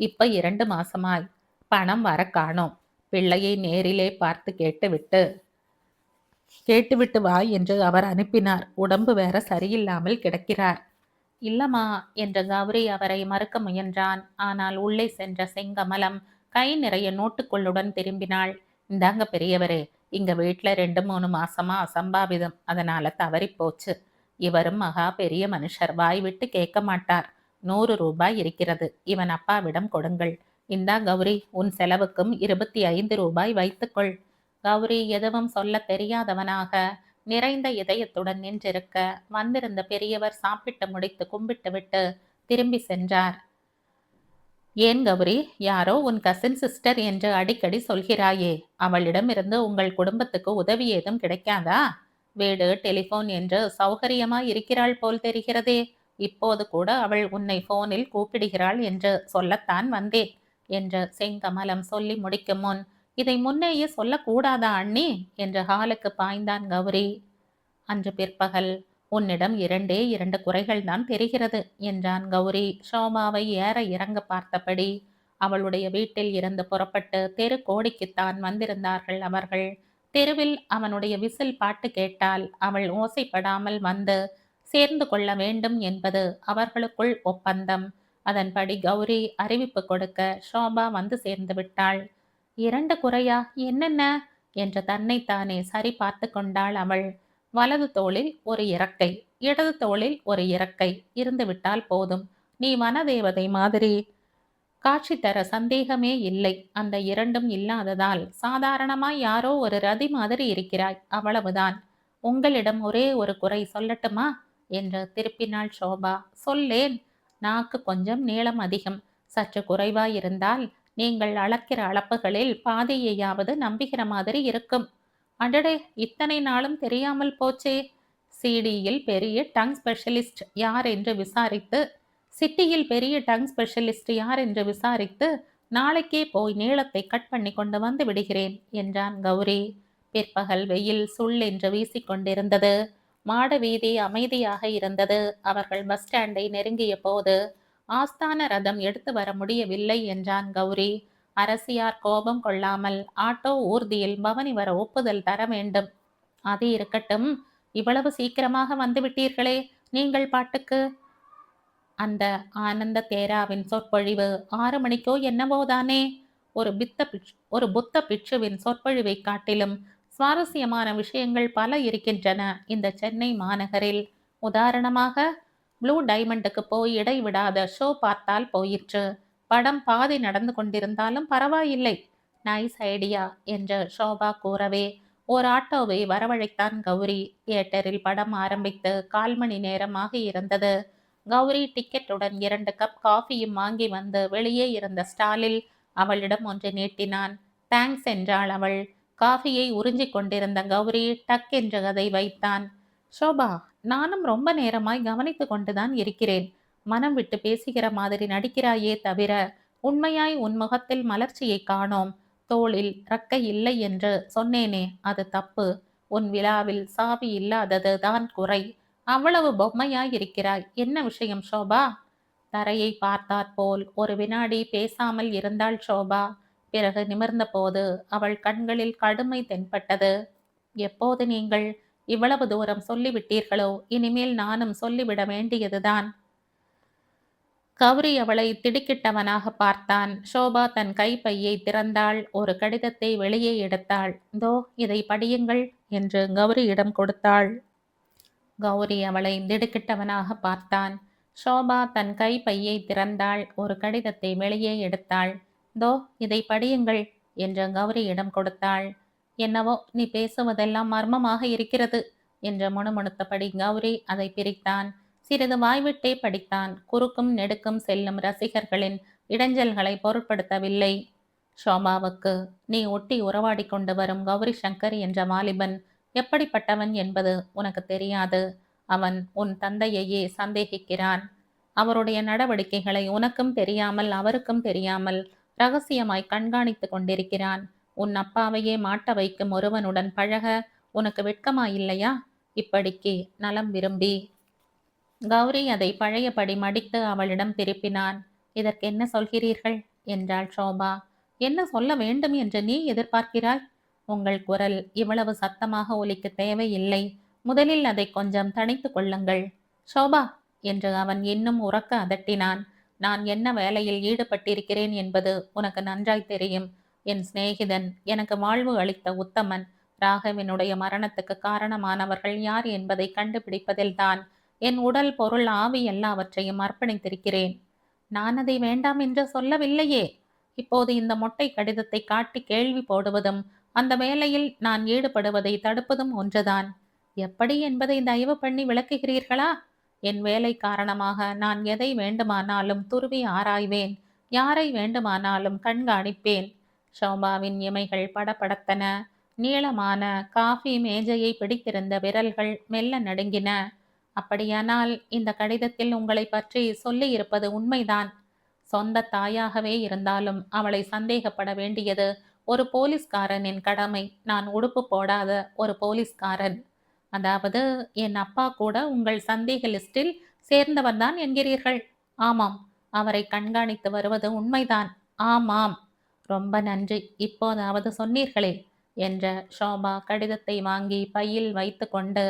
S1: இப்ப 2 மாசமாய் பணம் வர காணோம். பிள்ளையை நேரிலே பார்த்து கேட்டுவிட்டு வா என்று அவர் அனுப்பினார். உடம்பு வேற சரியில்லாமல் கிடக்கிறார். இல்லம்மா என்ற கௌரி அவரை மறுக்க முயன்றான். ஆனால் உள்ளே சென்ற செங்கமலம் கை நிறைய நோட்டுக்குள்ளுடன் திரும்பினாள். இந்தாங்க பெரியவரே, இங்க வீட்டில் 2-3 மாசமா அசம்பாவிதம், அதனால தவறிப்போச்சு. இவரும் மகா பெரிய மனுஷர், வாய் விட்டு கேட்க மாட்டார். 100 ரூபாய் இருக்கிறது, இவன் அப்பாவிடம் கொடுங்கள். இந்தா கௌரி, உன் செலவுக்கும் 25 ரூபாய் வைத்துக்கொள். கௌரி எதுவும் சொல்ல தெரியாதவனாக நிறைந்த இதயத்துடன் நின்றிருக்க வந்திருந்த பெரியவர் சாப்பிட்டு முடித்து கும்பிட்டு விட்டு திரும்பி சென்றார். ஏன் கௌரி, யாரோ உன் கசின் சிஸ்டர் என்று அடிக்கடி சொல்கிறாயே, அவளிடமிருந்து உங்கள் குடும்பத்துக்கு உதவி ஏதும் கிடைக்காதா? வீடு, டெலிபோன் என்று சௌகரியமாய் இருக்கிறாள் போல் தெரிகிறதே. இப்போது கூட அவள் உன்னை போனில் கூப்பிடுகிறாள் என்று சொல்லத்தான் வந்தேன் என்று செங்கமலம் சொல்லி முடிக்கும் முன், இதை முன்னேயே சொல்லக்கூடாதா அண்ணி என்று ஹாலுக்கு பாய்ந்தான் கௌரி. அன்று பிற்பகல், உன்னிடம் 2 குறைகள் தான் தெரிகிறது என்றான் கௌரி ஷோபாவை ஏற இறங்க பார்த்தபடி. அவளுடைய வீட்டில் இருந்து புறப்பட்டு தெரு கோடிக்குத்தான் வந்திருந்தார்கள் அவர்கள். தெருவில் அவனுடைய விசில் பாட்டு கேட்டால் அவள் ஓசைப்படாமல் வந்து சேர்ந்து கொள்ள வேண்டும் என்பது அவர்களுக்குள் ஒப்பந்தம். அதன்படி கௌரி அறிவிப்பு கொடுக்க ஷோபா வந்து சேர்ந்து விட்டாள். 2 குறையா, என்னென்ன என்று தன்னைத்தானே சரி பார்த்து கொண்டாள் அவள். வலது தோளில் ஒரு இறக்கை, இடது தோளில் ஒரு இறக்கை இருந்துவிட்டால் போதும். நீ வனதேவதை மாதிரி காட்சி தர சந்தேகமே இல்லை. அந்த 2ம் இல்லாததால் சாதாரணமாய் யாரோ ஒரு ரதி மாதிரி இருக்கிறாய், அவ்வளவுதான். உங்களிடம் ஒரே ஒரு குறை சொல்லட்டுமா என்று திருப்பினாள் ஷோபா. சொல்லேன். நாக்கு கொஞ்சம் நீளம் அதிகம். சற்று குறைவாயிருந்தால் நீங்கள் அளக்கிற அளப்புகளில் பாதியையாவது நம்புகிற மாதிரி இருக்கும். அடடே, இத்தனை நாளும் தெரியாமல் போச்சே. சிடியில் பெரிய டங் ஸ்பெஷலிஸ்ட் யார் என்று விசாரித்து நாளைக்கே போய் நீளத்தை கட் பண்ணி கொண்டு வந்து விடுகிறேன் என்றான் கௌரி. பிற்பகல் வெயில் சுள் என்று வீசிக்கொண்டிருந்தது. மாட வீதி அமைதியாக இருந்தது. அவர்கள் பஸ் ஸ்டாண்டை நெருங்கிய போது, ஆஸ்தான ரதம் எடுத்து வர முடியவில்லை என்றான் கௌரி. அரசியார் கோபம் கொள்ளாமல் ஆட்டோ ஊர்தியில் பவனி வர ஒப்புதல் தர வேண்டும். அது இருக்கட்டும், இவ்வளவு சீக்கிரமாக வந்துவிட்டீர்களே, நீங்கள் பாட்டுக்கு. அந்த ஆனந்த தேராவின் சொற்பொழிவு 6 மணிக்கோ என்னவோதானே. ஒரு புத்த பிட்சுவின் சொற்பொழிவை காட்டிலும் சுவாரஸ்யமான விஷயங்கள் பல இருக்கின்றன இந்த சென்னை மாநகரில். உதாரணமாக, ப்ளூ டைமண்டுக்கு போய் இடைவிடாத ஷோ பார்த்தால் போயிற்று. படம் பாதி நடந்து கொண்டிருந்தாலும் பரவாயில்லை. நைஸ் ஐடியா என்று ஷோபா கூறவே ஓர் ஆட்டோவை வரவழைத்தான் கௌரி. தியேட்டரில் படம் ஆரம்பித்து 1/4 மணி நேரமாக இருந்தது. கௌரி டிக்கெட்டுடன் 2 கப் காஃபியும் வாங்கி வந்து வெளியே இருந்த ஸ்டாலில் அவளிடம் ஒன்று நீட்டினான். தேங்க்ஸ் என்றாள் அவள். காஃபியை உறிஞ்சிக் கொண்டிருந்த கௌரி டக் என்று அதை வைத்தான். ஷோபா, நானும் ரொம்ப நேரமாய் கவனித்துக் கொண்டுதான் இருக்கிறேன். மனம் விட்டு பேசுகிற மாதிரி நடிக்கிறாயே தவிர உண்மையாய் உன் முகத்தில் மலர்ச்சியை காணோம். தோளில் ரக்கை இல்லை என்று சொன்னேனே, அது தப்பு. உன் விழாவில் சாவி இல்லாதது தான் குறை. அவ்வளவு பொம்மையாயிருக்கிறாய். என்ன விஷயம் ஷோபா? தரையை பார்த்தாற்போல் ஒரு வினாடி பேசாமல் இருந்தாள் ஷோபா. பிறகு நிமிர்ந்த போது அவள் கண்களில் கடுமை தென்பட்டது. எப்போது நீங்கள் இவ்வளவு தூரம் சொல்லிவிட்டீர்களோ, இனிமேல் நானும் சொல்லிவிட வேண்டியதுதான். கௌரி அவளை திடுக்கிட்டவனாக பார்த்தான். ஷோபா தன் கைப்பையை திறந்தாள். ஒரு கடிதத்தை வெளியே எடுத்தாள். தோ, இதை படியுங்கள் என்று கௌரியிடம் கொடுத்தாள். கௌரி அவளை திடுக்கிட்டவனாக பார்த்தான். ஷோபா தன் கைப்பையை திறந்தாள். ஒரு கடிதத்தை வெளியே எடுத்தாள். தோ, இதை படியுங்கள் என்று கௌரியிடம் கொடுத்தாள். என்னவோ, நீ பேசுவதெல்லாம் மர்மமாக இருக்கிறது என்று முணுமுணுத்தபடி கௌரி அதை பிரித்தான். சிறிது வாய்விட்டே படித்தான். குறுக்கும் நெடுக்கும் செல்லும் ரசிகர்களின் இடைஞ்சல்களை பொருட்படுத்தவில்லை. ஷோபாவுக்கு, நீ ஒட்டி உறவாடி கொண்டு வரும் கௌரி சங்கர் என்ற வாலிபன் எப்படிப்பட்டவன் என்பது உனக்கு தெரியாது. அவன் உன் தந்தையையே சந்தேகிக்கிறான். அவருடைய நடவடிக்கைகளை உனக்கும் தெரியாமல் அவருக்கும் தெரியாமல் ரகசியமாய் கண்காணித்து கொண்டிருக்கிறான். உன் அப்பாவையே மாட்ட வைக்கும் ஒருவனுடன் பழக உனக்கு வெட்கமாயில்லையா? இப்படிக்கு நலம் விரும்பி. கௌரி அதை பழையபடி மடித்து அவளிடம் திருப்பினான். இதற்கு என்ன சொல்கிறீர்கள் என்றாள் ஷோபா. என்ன சொல்ல வேண்டும் என்று நீ எதிர்பார்க்கிறாய்? உங்கள் குரல் இவ்வளவு சத்தமாக ஒலிக்க தேவையில்லை. முதலில் அதை கொஞ்சம் தணித்து கொள்ளுங்கள். ஷோபா என்று அவன் இன்னும் உரக்க அதட்டினான். நான் என்ன வேலையில் ஈடுபட்டிருக்கிறேன் என்பது உனக்கு நன்றாய் தெரியும். என் சிநேகிதன், எனக்கு வாழ்வு அளித்த உத்தமன், ராகவினுடைய மரணத்துக்கு காரணமானவர்கள் யார் என்பதை கண்டுபிடிப்பதில்தான் என் உடல், பொருள், ஆவி எல்லாவற்றையும் அர்ப்பணித்திருக்கிறேன். நான் அதை வேண்டாம் என்று சொல்லவில்லையே. இப்போது இந்த மொட்டை கடிதத்தை காட்டி கேள்வி போடுவதும் அந்த வேலையில் நான் ஈடுபடுவதை தடுப்பதும் ஒன்றுதான். எப்படி என்பதை தயவு பண்ணி விளக்குகிறீர்களா? என் வேலை காரணமாக நான் எதை வேண்டுமானாலும் துருவி ஆராய்வேன். யாரை வேண்டுமானாலும் கண்காணிப்பேன். ஷோபாவின் இமைகள் படபடத்தன. நீளமான காஃபி மேஜையை பிடித்திருந்த விரல்கள் மெல்ல நடுங்கின. அப்படியானால் இந்த கடிதத்தில் உங்களை பற்றி சொல்லி இருப்பது உண்மைதான். சொந்த தாயாகவே இருந்தாலும் அவளை சந்தேகப்பட வேண்டியது ஒரு போலீஸ்காரனின் கடமை. நான் உடுப்பு போடாத ஒரு போலீஸ்காரன். அதாவது என் அப்பா கூட உங்கள் சந்தேக லிஸ்டில் சேர்ந்தவர்தான் என்கிறீர்கள். ஆமாம், அவரை கண்காணித்து வருவது உண்மைதான். ஆமாம். ரொம்ப நன்றி, இப்போதாவது சொன்னீர்களே என்ற ஷோபா கடிதத்தை வாங்கி பையில் வைத்து கொண்டு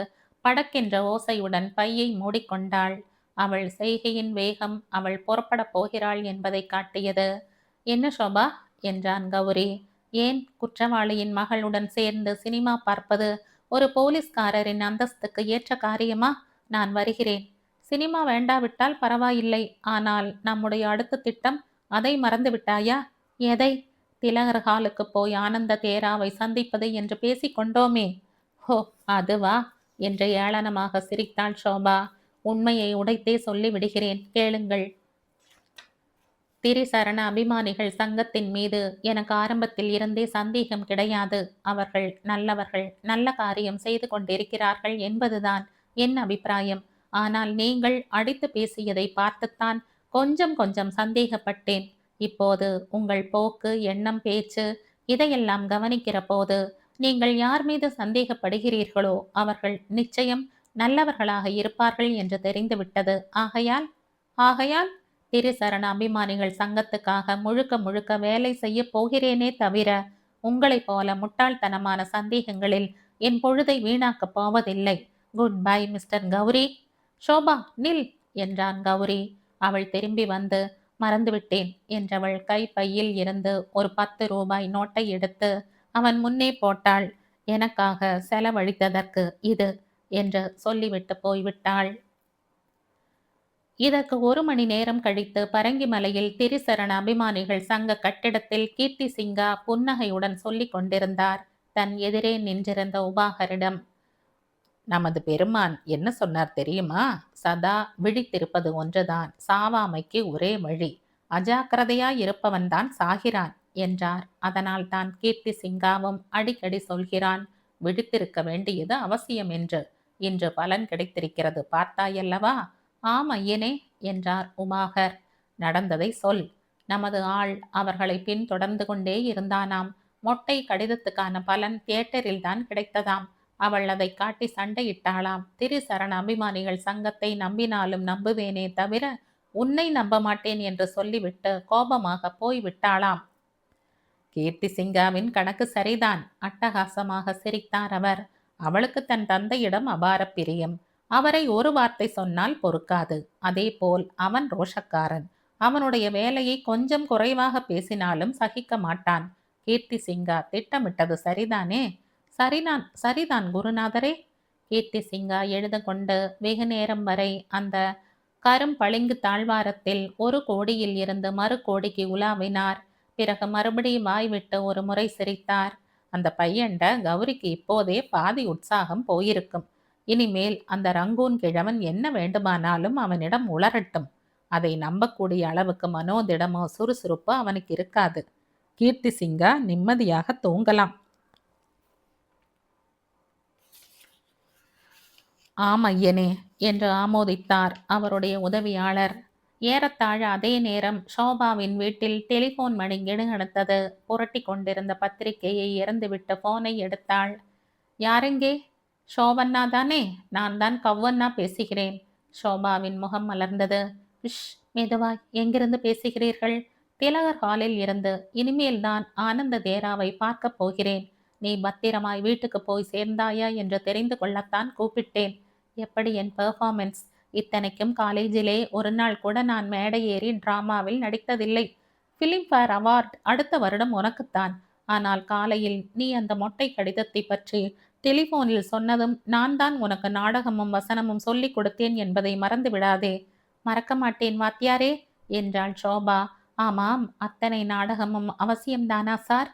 S1: படக்கென்ற ஓசையுடன் பையை மூடிக்கொண்டாள். அவள் செய்கையின் வேகம் அவள் புறப்படப் போகிறாள் என்பதை காட்டியது. என்ன ஷோபா என்றான் கௌரி. ஏன், குற்றவாளியின் மகளுடன் சேர்ந்து சினிமா பார்ப்பது ஒரு போலீஸ்காரரின் அந்தஸ்துக்கு ஏற்ற காரியமா? நான் வருகிறேன். சினிமா வேண்டாவிட்டால் பரவாயில்லை. ஆனால் நம்முடைய அடுத்த திட்டம், அதை மறந்து விட்டாயா? எதை? திலகர் ஹாலுக்கு போய் ஆனந்த தேராவை சந்திப்பது என்று பேசிக்கொண்டோமே. ஹோ, அதுவா என்று ஏளனமாக சிரித்தாள் ஷோபா. உண்மையை உடைத்தே சொல்லி விடுகிறேன், கேளுங்கள். திரிசரண அபிமானிகள் சங்கத்தின் மீது எனக்கு ஆரம்பத்தில் இருந்தே சந்தேகம் கிடையாது. அவர்கள் நல்லவர்கள், நல்ல காரியம் செய்து கொண்டிருக்கிறார்கள் என்பதுதான் என் அபிப்பிராயம். ஆனால் நீங்கள் அடித்து பேசியதை பார்த்துத்தான் கொஞ்சம் கொஞ்சம் சந்தேகப்பட்டேன். இப்போது உங்கள் போக்கு, எண்ணம், பேச்சு இதையெல்லாம் கவனிக்கிற போது நீங்கள் யார் மீது சந்தேகப்படுகிறீர்களோ அவர்கள் நிச்சயம் நல்லவர்களாக இருப்பார்கள் என்று தெரிந்துவிட்டது. ஆகையால் திரிசரண அபிமானிகள் சங்கத்துக்காக முழுக்க முழுக்க வேலை செய்ய போகிறேனே தவிர உங்களைப் போல முட்டாள்தனமான சந்தேகங்களில் என் பொழுதை வீணாக்கப் போவதில்லை. Good bye mister Gowri. Shobha நில் என்றான் கௌரி. அவள் திரும்பி வந்து மறந்துவிட்டேன் என்றவள் கைப்பையில் இருந்து ஒரு 10 ரூபாய் நோட்டை எடுத்து அவன் முன்னே போட்டாள். எனக்காக செலவழித்ததற்கு இது என்று சொல்லிவிட்டு போய்விட்டாள். இதற்கு 1 மணி நேரம் கழித்து பரங்கிமலையில் திரிசரண அபிமானிகள் சங்க கட்டிடத்தில் கீர்த்தி சிங்கா புன்னகையுடன் சொல்லிக் கொண்டிருந்தார் தன் எதிரே நின்றிருந்த உபாகரிடம். நமது பெருமான் என்ன சொன்னார் தெரியுமா? சதா விழித்திருப்பது ஒன்றுதான் சாவாமைக்கு ஒரே வழி. அஜாக்கிரதையாய் இருப்பவன்தான் சாகிறான் என்றார். அதனால் தான் கீர்த்தி சிங்காவும் அடிக்கடி சொல்கிறான், விழித்திருக்க வேண்டியது அவசியம் என்று. இன்று பலன் கிடைத்திருக்கிறது பார்த்தாயல்லவா? ஆம் ஐயனே என்றார் உமாகர். நடந்ததை சொல். நமது ஆள் அவர்களை பின்தொடர்ந்து கொண்டே இருந்தானாம். மொட்டை கடிதத்துக்கான பலன் தியேட்டரில் தான் கிடைத்ததாம். அவள் அதை காட்டி சண்டையிட்டாளாம். திரிசரண அபிமானிகள் சங்கத்தை நம்பினாலும் நம்புவேனே தவிர உன்னை நம்ப மாட்டேன் என்று சொல்லிவிட்டு கோபமாக போய்விட்டாளாம். கீர்த்தி சிங்காவின் கணக்கு சரிதான். அட்டகாசமாக சிரித்தார் அவர். அவளுக்கு தன் தந்தையிடம் அபார பிரியம். அவரை ஒரு வார்த்தை சொன்னால் பொறுக்காது. அதே போல் அவன் ரோஷக்காரன். அவனுடைய வேலையை கொஞ்சம் குறைவாக பேசினாலும் சகிக்க மாட்டான். கீர்த்தி சிங்கா திட்டமிட்டது சரிதானே? சரிதான் குருநாதரே. கீர்த்தி சிங்கா எழுத கொண்டு வெகு நேரம் வரை அந்த கரும்பளிங்கு தாழ்வாரத்தில் ஒரு கோடியில் இருந்து மறு கோடிக்கு உலாவினார். பிறகு மறுபடியும் வாய்விட்டு ஒரு முறை சிரித்தார். அந்த பையன்ட கௌரிக்கு இப்போதே பாதி உற்சாகம் போயிருக்கும். இனிமேல் அந்த ரங்கூன் கிழவன் என்ன வேண்டுமானாலும் அவனிடம் உளரட்டும். அதை நம்பக்கூடிய அளவுக்கு மனோதிடமோ சுறுசுறுப்போ அவனுக்கு இருக்காது. கீர்த்தி சிங்கா நிம்மதியாக தூங்கலாம். ஆம் ஐயனே என்று ஆமோதித்தார் அவருடைய உதவியாளர். ஏறத்தாழ அதே நேரம் ஷோபாவின் வீட்டில் டெலிபோன் மணி கிடுகிடுத்தது. புரட்டி கொண்டிருந்த பத்திரிகையை இறந்துவிட்டு போனை எடுத்தாள். யாரெங்கே? ஷோபண்ணா தானே? நான் தான் கவ்வண்ணா பேசுகிறேன். ஷோபாவின் முகம் மலர்ந்தது. விஷ், மெதுவாய், எங்கிருந்து பேசுகிறீர்கள்? திலகர் ஹாலில் இருந்து. இனிமேல் தான் ஆனந்த தேராவை பார்க்க போகிறேன். நீ பத்திரமாய் வீட்டுக்கு போய் சேர்ந்தாயா என்று தெரிந்து கொள்ளத்தான் கூப்பிட்டேன். எப்படி என் பெர்ஃபார்மன்ஸ்? இத்தனைக்கும் காலேஜிலே ஒரு நாள் கூட நான் மேடை ஏறி டிராமாவில் நடித்ததில்லை. ஃபிலிம்ஃபேர் அவார்ட் அடுத்த வருடம் உனக்குத்தான். ஆனால் காலையில் நீ அந்த மொட்டை கடிதத்தை பற்றி டெலிபோனில் சொன்னதும் நான் தான் உனக்கு நாடகமும் வசனமும் சொல்லிக் கொடுத்தேன் என்பதை மறந்து விடாதே. மறக்க மாட்டேன் வாத்தியாரே என்றாள் ஷோபா. ஆமாம், அத்தனை நாடகமும் அவசியம்தானா சார்?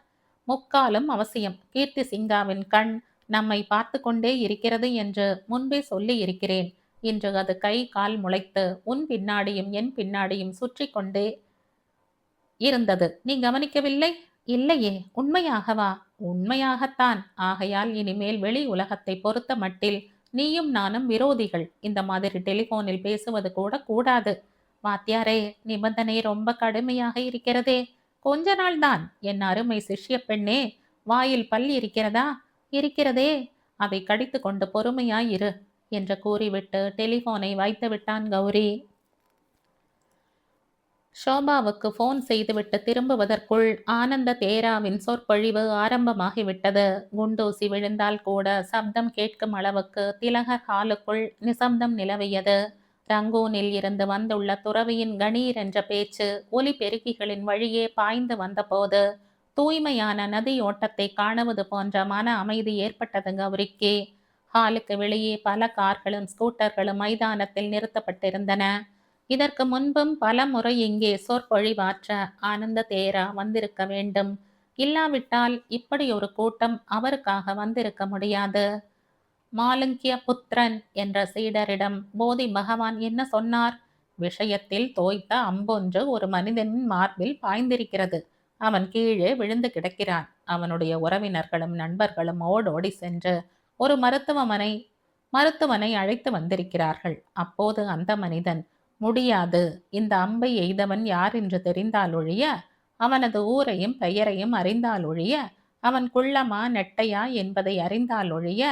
S1: முக்காலும் அவசியம். கீர்த்தி சிங்காவின் கண் நம்மை பார்த்து கொண்டே இருக்கிறது என்று முன்பே சொல்லி இருக்கிறேன். இன்று அது கை கால் முளைத்து உன் பின்னாடியும் என் பின்னாடியும் சுற்றி கொண்டே இருந்தது. நீ கவனிக்கவில்லை? இல்லையே. உண்மையாகவா? உண்மையாகத்தான். ஆகையால் இனிமேல் வெளி உலகத்தை பொறுத்த மட்டில் நீயும் நானும் விரோதிகள். இந்த மாதிரி டெலிபோனில் பேசுவது கூட கூடாது. வாத்தியாரே, நிபந்தனை ரொம்ப கடுமையாக இருக்கிறதே. கொஞ்ச நாள் தான். என் அருமை சிஷ்ய பெண்ணே, வாயில் பல் இருக்கிறதா? இருக்கிறதே. அதை கடித்து கொண்டு பொறுமையாயிரு என்று கூறிவிட்டு டெலிபோனை வைத்து விட்டான் கௌரி. ஷோபாவுக்கு போன் செய்துவிட்டு திரும்புவதற்குள் ஆனந்த தேராவின் சொற்பொழிவு ஆரம்பமாகிவிட்டது. குண்டூசி விழுந்தால் கூட சப்தம் கேட்கும் அளவுக்கு திலகர் ஹாலுக்குள் நிசப்தம் நிலவியது. ரங்கூனில் இருந்து வந்துள்ள துறவியின் கணீர் என்ற பேச்சு ஒலி பெருக்கிகளின் வழியே பாய்ந்து வந்தபோது தூய்மையான நதி ஓட்டத்தை காணுவது போன்ற மன அமைதி ஏற்பட்டது கௌரிக்கு. ஹாலுக்கு வெளியே பல கார்களும் ஸ்கூட்டர்களும் மைதானத்தில் நிறுத்தப்பட்டிருந்தன. இதற்கு முன்பும் பல முறை இங்கே சொற்பொழிவாற்ற ஆனந்த தேரா வந்திருக்க வேண்டும். இல்லாவிட்டால் இப்படி ஒரு கூட்டம் அவருக்காக வந்திருக்க முடியாது. மாலுங்கிய புத்திரன் என்ற சீடரிடம் போதி பகவான் என்ன சொன்னார்? விஷயத்தில் தோய்த்த அம்பொன்று ஒரு மனிதனின் மார்பில் பாய்ந்திருக்கிறது. அவன் கீழே விழுந்து கிடக்கிறான். அவனுடைய உறவினர்களும் நண்பர்களும் ஓடோடி சென்று ஒரு மருத்துவனை அழைத்து வந்திருக்கிறார்கள். அப்போது அந்த மனிதன், முடியாது, இந்த அம்பை எய்தவன் யார் என்று தெரிந்தாலொழிய, அவனது ஊரையும் பெயரையும் அறிந்தாலொழிய, அவன் குள்ளமா நெட்டையா என்பதை அறிந்தாலொழிய,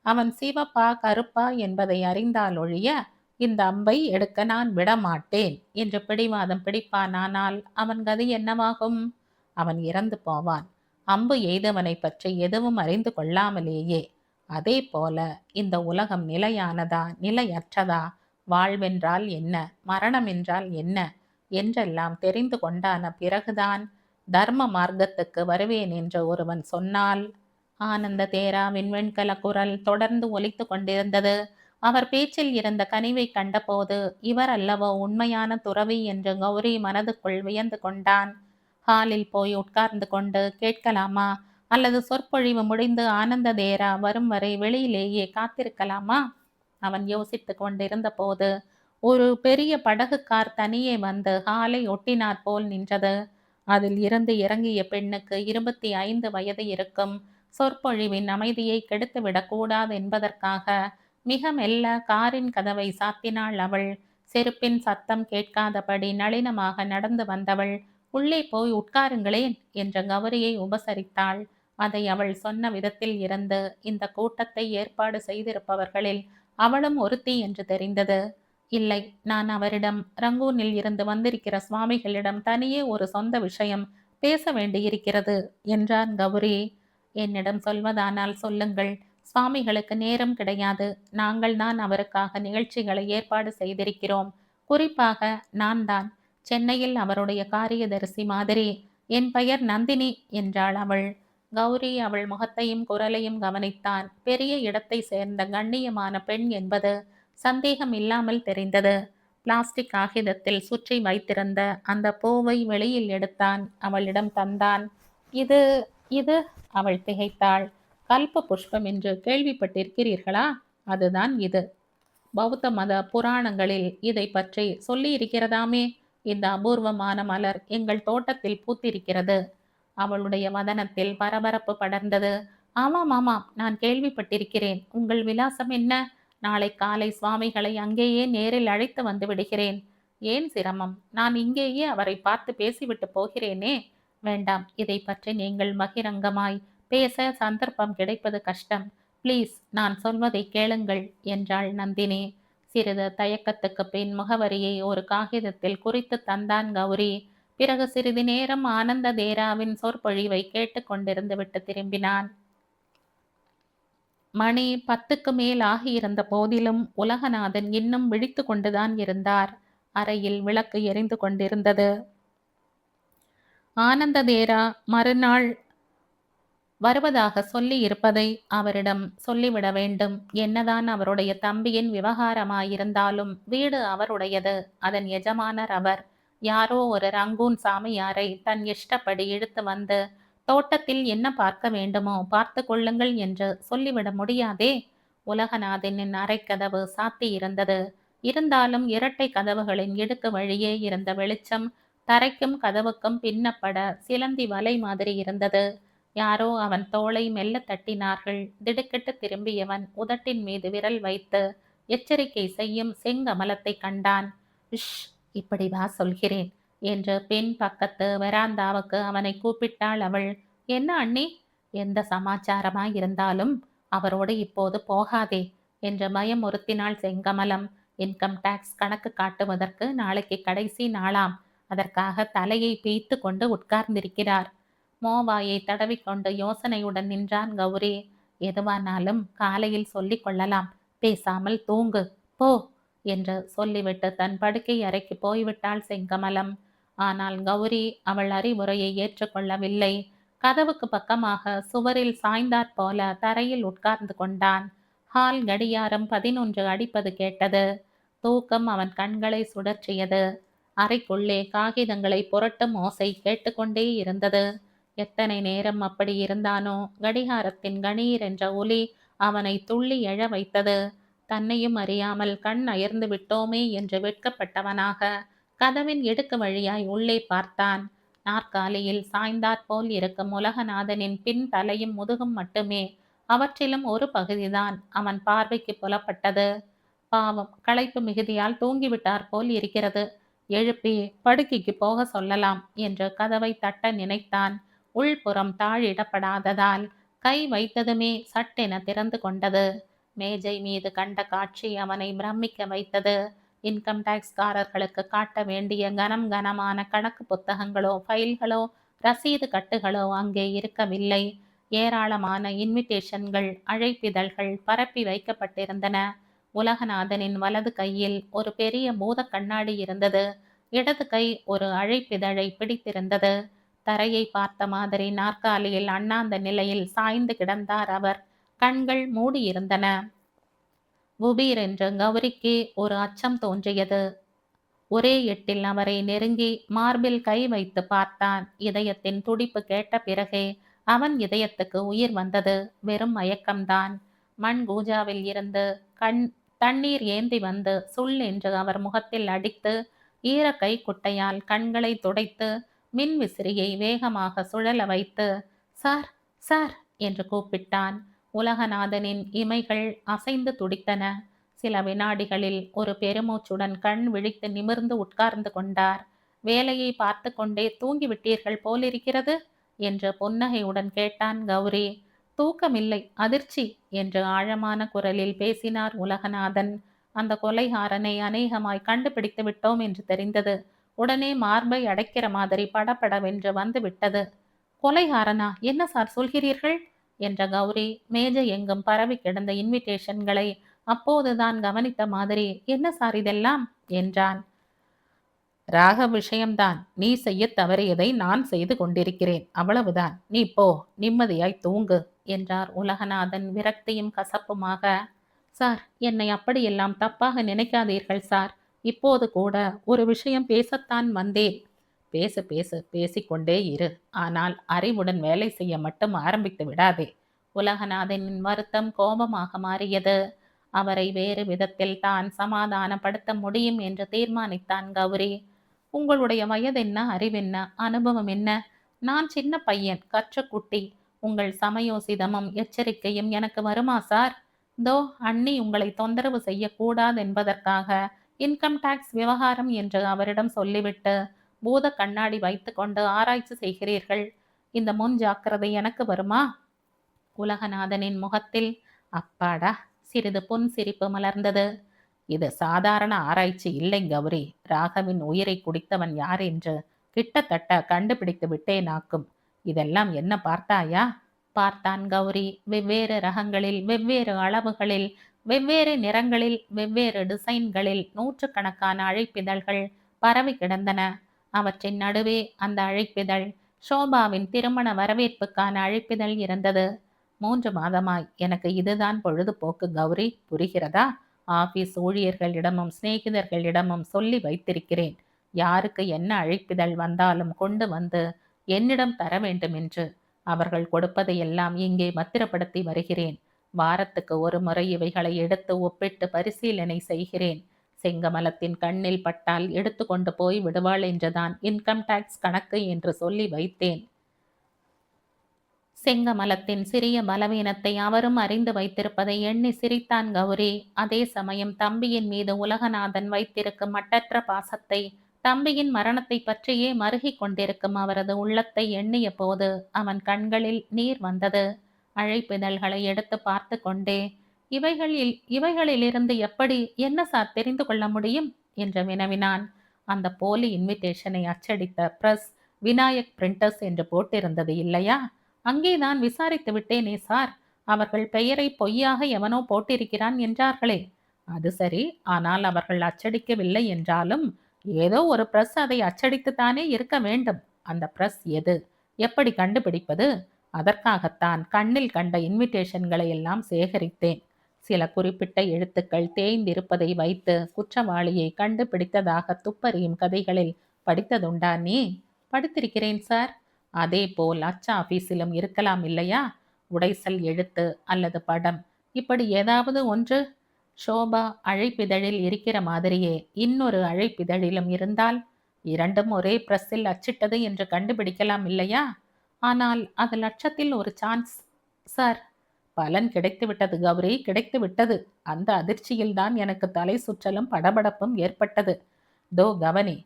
S1: அவன் சிவப்பா கருப்பா என்பதை அறிந்தாலொழிய இந்த அம்பை எடுக்க நான் விடமாட்டேன் என்று பிடிவாதம் பிடிப்பானானால் அவன் கதி என்னவாகும்? அவன் இறந்து போவான். அம்பு எய்தவனை பற்றி எதுவும் அறிந்து கொள்ளாமலேயே. அதே போல இந்த உலகம் நிலையானதா நிலையற்றதா, வாழ்வென்றால் என்ன, மரணம் என்றால் என்ன என்றெல்லாம் தெரிந்து கொண்டான பிறகுதான் தர்ம மார்க்கத்துக்கு வருவேன் என்று ஒருவன் சொன்னால். ஆனந்த தேராவின் வெண்கல குரல் தொடர்ந்து ஒலித்து கொண்டிருந்தது. அவர் பேச்சில் இருந்த கனிவை கண்டபோது இவர் அல்லவோ உண்மையான துறவி என்று கௌரி மனதுக்குள் வியந்து கொண்டான். ஹாலில் போய் உட்கார்ந்து கொண்டு கேட்கலாமா, அல்லது சொற்பொழிவு முடிந்து ஆனந்த தேரா வரும் வரை வெளியிலேயே காத்திருக்கலாமா? அவன் யோசித்து கொண்டிருந்த போது ஒரு பெரிய படகு கார் தனியே வந்து ஹாலை ஒட்டினாற் போல் நின்றது. அதில் இருந்து இறங்கிய பெண்ணுக்கு 25 வயது இருக்கும். சொற்பொழிவின் அமைதியை கெடுத்துவிடக் கூடாது என்பதற்காக மிக மெல்ல காரின் கதவை சாத்தினாள் அவள். செருப்பின் சத்தம் கேட்காதபடி நளினமாக நடந்து வந்தவள் உள்ளே போய் உட்காருங்களேன் என்ற கௌரியை உபசரித்தாள். அதை அவள் சொன்ன விதத்தில் இருந்து இந்த கூட்டத்தை ஏற்பாடு செய்திருப்பவர்களில் அவளும் ஒருத்தி என்று தெரிந்தது. இல்லை, நான் அவரிடம், ரங்கூனில் இருந்து வந்திருக்கிற சுவாமிகளிடம் தனியே ஒரு சொந்த விஷயம் பேச வேண்டியிருக்கிறது என்றான் கௌரி. என்னிடம் சொல்வதானால் சொல்லுங்கள். சுவாமிகளுக்கு நேரம் கிடையாது. நாங்கள் தான் அவருக்காக நிகழ்ச்சிகளை ஏற்பாடு செய்திருக்கிறோம். குறிப்பாக நான் தான். சென்னையில் அவருடைய காரியதரிசி மாதிரி. என் பெயர் நந்தினி என்றாள் அவள். கௌரி அவள் முகத்தையும் குரலையும் கவனித்தான். பெரிய இடத்தை சேர்ந்த கண்ணியமான பெண் என்பது சந்தேகம் இல்லாமல் தெரிந்தது. பிளாஸ்டிக் காகிதத்தில் சுற்றி வைத்திருந்த அந்த பூவை வெளியில் எடுத்தான். அவளிடம் தந்தான். இது இது அவள் திகைத்தாள். கல்ப புஷ்பம் என்று கேள்விப்பட்டிருக்கிறீர்களா? அதுதான் இது. பௌத்த மத புராணங்களில் இதை பற்றி சொல்லி இருக்கிறதாமே. இந்த அபூர்வமான மலர் எங்கள் தோட்டத்தில் பூத்திருக்கிறது. அவளுடைய வதனத்தில் பரபரப்பு படர்ந்தது. ஆமாம் ஆமாம், நான் கேள்விப்பட்டிருக்கிறேன். உங்கள் விலாசம் என்ன? நாளை காலை சுவாமிகளை அங்கேயே நேரில் அழைத்து வந்து விடுகிறேன். ஏன் சிரமம்? நான் இங்கேயே அவரை பார்த்து பேசிவிட்டு போகிறேனே. வேண்டாம், இதை பற்றி நீங்கள் பகிரங்கமாய் பேச சந்தர்ப்பம் கிடைப்பது கஷ்டம். ப்ளீஸ், நான் சொல்வதை கேளுங்கள் என்றாள் நந்தினி. சிறிது தயக்கத்துக்கு பின் முகவரியை ஒரு காகிதத்தில் குறித்து தந்தான் கௌரி. பிறகு சிறிது நேரம் ஆனந்த தேராவின் சொற்பொழிவை கேட்டு கொண்டிருந்து விட்டு திரும்பினான். மணி 10க்கு மேல் ஆகியிருந்த போதிலும் உலகநாதன் இன்னும் விழித்து கொண்டுதான் இருந்தார். அறையில் விளக்கு எரிந்து கொண்டிருந்தது. ஆனந்த தேரா மறுநாள் வருவதாக சொல்லி இருப்பதை அவரிடம் சொல்லிவிட வேண்டும். என்னதான் அவருடைய தம்பியின் விவகாரமாயிருந்தாலும் வீடு அவருடையது. அதன் எஜமானர் அவர். யாரோ ஒரு ரங்கூன் சாமியாரை தன் இஷ்டப்படி இழுத்து வந்து தோட்டத்தில் என்ன பார்க்க வேண்டுமோ பார்த்து கொள்ளுங்கள் என்று சொல்லிவிட முடியாதே. உலகநாதனின் அறைக்கதவு சாத்தி இருந்தது. இருந்தாலும் இரட்டை கதவுகளின் இடுக்கு வழியே இருந்த வெளிச்சம் தரைக்கும் கதவுக்கும் பின்னப்பட சிலந்தி வலை மாதிரி இருந்தது. யாரோ அவன் தோளை மெல்ல தட்டினார்கள். திடுக்கிட்டு திரும்பியவன் உதட்டின் மீது விரல் வைத்து எச்சரிக்கை செய்யும் செங்கமலத்தை கண்டான். இஷ், இப்படி வா சொல்கிறேன் என்று பின் பக்கத்து வெராந்தாவுக்கு அவனை கூப்பிட்டாள் அவள். என்ன அண்ணி? எந்த சமாச்சாரமாயிருந்தாலும் அவரோடு இப்போது போகாதே என்று பயமுறுத்தினாள் செங்கமலம். இன்கம் டாக்ஸ் கணக்கு காட்டுவதற்கு நாளைக்கு கடைசி நாளாம். அதற்காக தலையை பீய்த்து கொண்டு உட்கார்ந்திருக்கிறார். மோவாயை தடவிக்கொண்டு யோசனையுடன் நின்றான் கௌரி. எதுவானாலும் காலையில் சொல்லிக் கொள்ளலாம். பேசாமல் தூங்கு போ என்று சொல்லிவிட்டு தன் படுக்கை அறைக்கு போய்விட்டாள் செங்கமலம். ஆனால் கௌரி அவள் அறிவுரையை ஏற்றுக்கொள்ளவில்லை. கதவுக்கு பக்கமாக சுவரில் சாய்ந்தாற் போல தரையில் உட்கார்ந்து கொண்டான். ஹால் கடியாரம் 11 அடிப்பது கேட்டது. தூக்கம் அவன் கண்களை சுழற்றியது. அறைக்குள்ளே காகிதங்களை புரட்டும் ஓசை கேட்டுக்கொண்டே இருந்தது. எத்தனை நேரம் அப்படி இருந்தானோ, கடிகாரத்தின் கணீர் என்ற ஒலி அவனை துள்ளி எழ வைத்தது. தன்னையும் அறியாமல் கண் அயர்ந்து விட்டோமே என்று வெட்கப்பட்டவனாக கதவின் இடுக்கு வழியாய் உள்ளே பார்த்தான். நாற்காலியில் சாய்ந்தாற்போல் இருக்கும் உலகநாதனின் பின் தலையும் முதுகும் மட்டுமே. அவற்றிலும் ஒரு பகுதிதான் அவன் பார்வைக்கு புலப்பட்டது. பாவம், களைப்பு மிகுதியால் தூங்கிவிட்டார் போல் இருக்கிறது. எழுப்பி படுக்கைக்கு போக சொல்லலாம் என்று கதவை தட்ட நினைத்தான். உள்புறம் தாழிடப்படாததால் கை வைத்ததுமே சட்டென திறந்து கொண்டது. மேஜை மீது கண்ட காட்சி அவனை பிரமிக்க வைத்தது. இன்கம் டாக்ஸ்காரர்களுக்கு காட்ட வேண்டிய கனம் கனமான கணக்கு புத்தகங்களோ ஃபைல்களோ ரசீது கட்டுகளோ அங்கே இருக்கவில்லை. ஏராளமான இன்விடேஷன்கள் அழைப்பிதழ்கள் பரப்பி வைக்கப்பட்டிருந்தன. உலகநாதனின் வலது கையில் ஒரு பெரிய பூத கண்ணாடி இருந்தது. இடது கை ஒரு அழைப்பிதழை பிடித்திருந்தது. தரையை பார்த்த மாதிரி நாற்காலியில் அண்ணாந்த நிலையில் சாய்ந்து கிடந்தார் அவர். கண்கள் மூடியிருந்தன. குபீர் என்று கௌரிக்கு ஒரு அச்சம் தோன்றியது. ஒரே எட்டில் அவரை நெருங்கி மார்பில் கை வைத்து பார்த்தான். இதயத்தின் துடிப்பு கேட்ட பிறகே அவன் இதயத்துக்கு உயிர் வந்தது. வெறும் மயக்கம்தான். மண் கூஜாவில் இருந்து தண்ணீர் ஏந்தி வந்து சுள் என்று அவர் முகத்தில் அடித்து ஈர கை குட்டையால் கண்களை துடைத்து மின் விசிறியை வேகமாக சுழல வைத்து சார் சார் என்று கூப்பிட்டான். உலகநாதனின் இமைகள் அசைந்து துடித்தன. சில வினாடிகளில் ஒரு பெருமூச்சுடன் கண் விழித்து நிமிர்ந்து உட்கார்ந்து கொண்டார். வேலையை பார்த்து கொண்டே தூங்கிவிட்டீர்கள் போலிருக்கிறது என்று புன்னகையுடன் கேட்டான் கௌரி. தூக்கமில்லை, அதிர்ச்சி என்று ஆழமான குரலில் பேசினார் உலகநாதன். அந்த கொலைகாரனை அநேகமாய் கண்டுபிடித்து விட்டோம் என்று தெரிந்தது. உடனே மார்பை அடைக்கிற மாதிரி படபடவென்று வந்து விட்டது. கொலைகாரனா? என்ன சார் சொல்கிறீர்கள் என்ற கௌரி மேஜை எங்கும் பரவி கிடந்த இன்விடேஷன்களை அப்போதுதான் கவனித்த மாதிரி என்ன சார் இதெல்லாம் என்றான். ராக விஷயம்தான். நீ செய்ய தவறியதை நான் செய்து கொண்டிருக்கிறேன், அவ்வளவுதான். நீ போ, நிம்மதியாய் தூங்கு என்றார் உலகநாதன் விரக்தியும் கசப்புமாக. சார், என்னை அப்படியெல்லாம் தப்பாக நினைக்காதீர்கள் சார். இப்போது கூட ஒரு விஷயம் பேசத்தான் வந்தேன். பேசு பேசு, பேசிக்கொண்டே இரு. ஆனால் அறிவுடன் வேலை செய்ய மட்டும் ஆரம்பித்து விடாதே. உலகநாதனின் வருத்தம் கோபமாக மாறியது. அவரை வேறு விதத்தில் தான் சமாதானப்படுத்த முடியும் என்று தீர்மானித்தான் கௌரி. உங்களுடைய வயதென்ன, அறிவென்ன, அனுபவம் என்ன? நான் சின்ன பையன், கற்றுக்குட்டி. உங்கள் சமயோசிதமும் எச்சரிக்கையும் எனக்கு வருமா சார்? தோ அண்ணி உங்களை தொந்தரவு செய்யக்கூடாது என்பதற்காக இன்கம் டாக்ஸ் விவகாரம் என்று அவரிடம் சொல்லிவிட்டு பூத கண்ணாடி வைத்து கொண்டு ஆராய்ச்சி செய்கிறீர்கள். இந்த முன் ஜாக்கிரதை எனக்கு வருமா? உலகநாதனின் முகத்தில் அப்பாடா சிறிது புன் சிரிப்பு மலர்ந்தது. இது சாதாரண ஆராய்ச்சி இல்லை கௌரி. ராகவின் உயிரை குடித்தவன் யார் என்று கிட்டத்தட்ட கண்டுபிடித்து விட்டேனாக்கும். இதெல்லாம் என்ன பார்த்தாயா? பார்த்தான் கௌரி. வெவ்வேறு ரகங்களில், வெவ்வேறு அளவுகளில், வெவ்வேறு நிறங்களில், வெவ்வேறு டிசைன்களில் நூற்றுக்கணக்கான அழைப்பிதழ்கள் பரவி கிடந்தன. அவற்றின் நடுவே அந்த அழைப்பிதழ் ஷோபாவின் திருமண வரவேற்புக்கான அழைப்பிதழ் இருந்தது. 3 மாதமாய் எனக்கு இதுதான் பொழுதுபோக்கு கௌரி, புரிகிறதா? ஆபீஸ் ஊழியர்களிடமும் சிநேகிதர்களிடமும் சொல்லி வைத்திருக்கிறேன். யாருக்கு என்ன அழைப்பிதழ் வந்தாலும் கொண்டு வந்து என்னிடம் தர வேண்டும் என்று. அவர்கள் கொடுப்பதையெல்லாம் இங்கே பத்திரப்படுத்தி வருகிறேன். வாரத்துக்கு ஒரு முறை இவைகளை எடுத்து ஒப்பிட்டு பரிசீலனை செய்கிறேன். செங்கமலத்தின் கண்ணில் பட்டால் எடுத்து கொண்டு போய் விடுவாள் என்றுதான் இன்கம் டாக்ஸ் கணக்கு என்று சொல்லி வைத்தேன். செங்கமலத்தின் சிறிய பலவீனத்தை அவரும் அறிந்து வைத்திருப்பதை எண்ணி சிரித்தான் கௌரி. அதே சமயம் தம்பியின் மீது உலகநாதன் வைத்திருக்கும் மட்டற்ற பாசத்தை, தம்பியின் மரணத்தை பற்றியே மருகிக் கொண்டிருக்கும் அவரது உள்ளத்தை எண்ணிய போது அவன் கண்களில் நீர் வந்தது. அழைப்பிதழ்களை எடுத்து பார்த்து கொண்டே, இவைகளிலிருந்து எப்படி என்ன சார் தெரிந்து கொள்ள முடியும் என்று வினவினான். அந்த போலி இன்விடேஷனை அச்சடித்த பிரஸ் விநாயக் பிரிண்டர்ஸ் என்று போட்டிருந்தது இல்லையா? அங்கேதான் விசாரித்து விட்டேனே சார். அவர்கள் பெயரை பொய்யாக எவனோ போட்டிருக்கிறான் என்றார்களே. அது சரி, ஆனால் அவர்கள் அச்சடிக்கவில்லை என்றாலும் ஏதோ ஒரு பிரஸ் அதை அச்சடித்துத்தானே இருக்க வேண்டும். அந்த பிரஸ் எது? எப்படி கண்டுபிடிப்பது? அதற்காகத்தான் கண்ணில் கண்ட இன்விடேஷன்களை எல்லாம் சேகரித்தேன். சில குறிப்பிட்ட எழுத்துக்கள் தேய்ந்திருப்பதை வைத்து குற்றவாளியை கண்டுபிடித்ததாக துப்பறியும் கதைகளில் படித்ததுண்டா நீ? படித்திருக்கிறேன் சார். அதே போல் அச்ச ஆபீஸிலும் இருக்கலாம் இல்லையா? உடைசல் எழுத்து அல்லது படம், இப்படி ஏதாவது ஒன்று. ஷோபா அழைப்பிதழில் இருக்கிற மாதிரியே இன்னொரு அழைப்பிதழிலும் இருந்தால் இரண்டும் ஒரே பிரஸ்ஸில் அச்சிட்டது என்று கண்டுபிடிக்கலாம் இல்லையா? ஆனால் அது லட்சத்தில் ஒரு சான்ஸ் சார். பலன் கிடைத்து விட்டது கௌரி, கிடைத்து விட்டது. அந்த அதிர்ச்சியில்தான் எனக்கு தலை சுற்றலும் படபடப்பும் ஏற்பட்டது. தோ கவனி.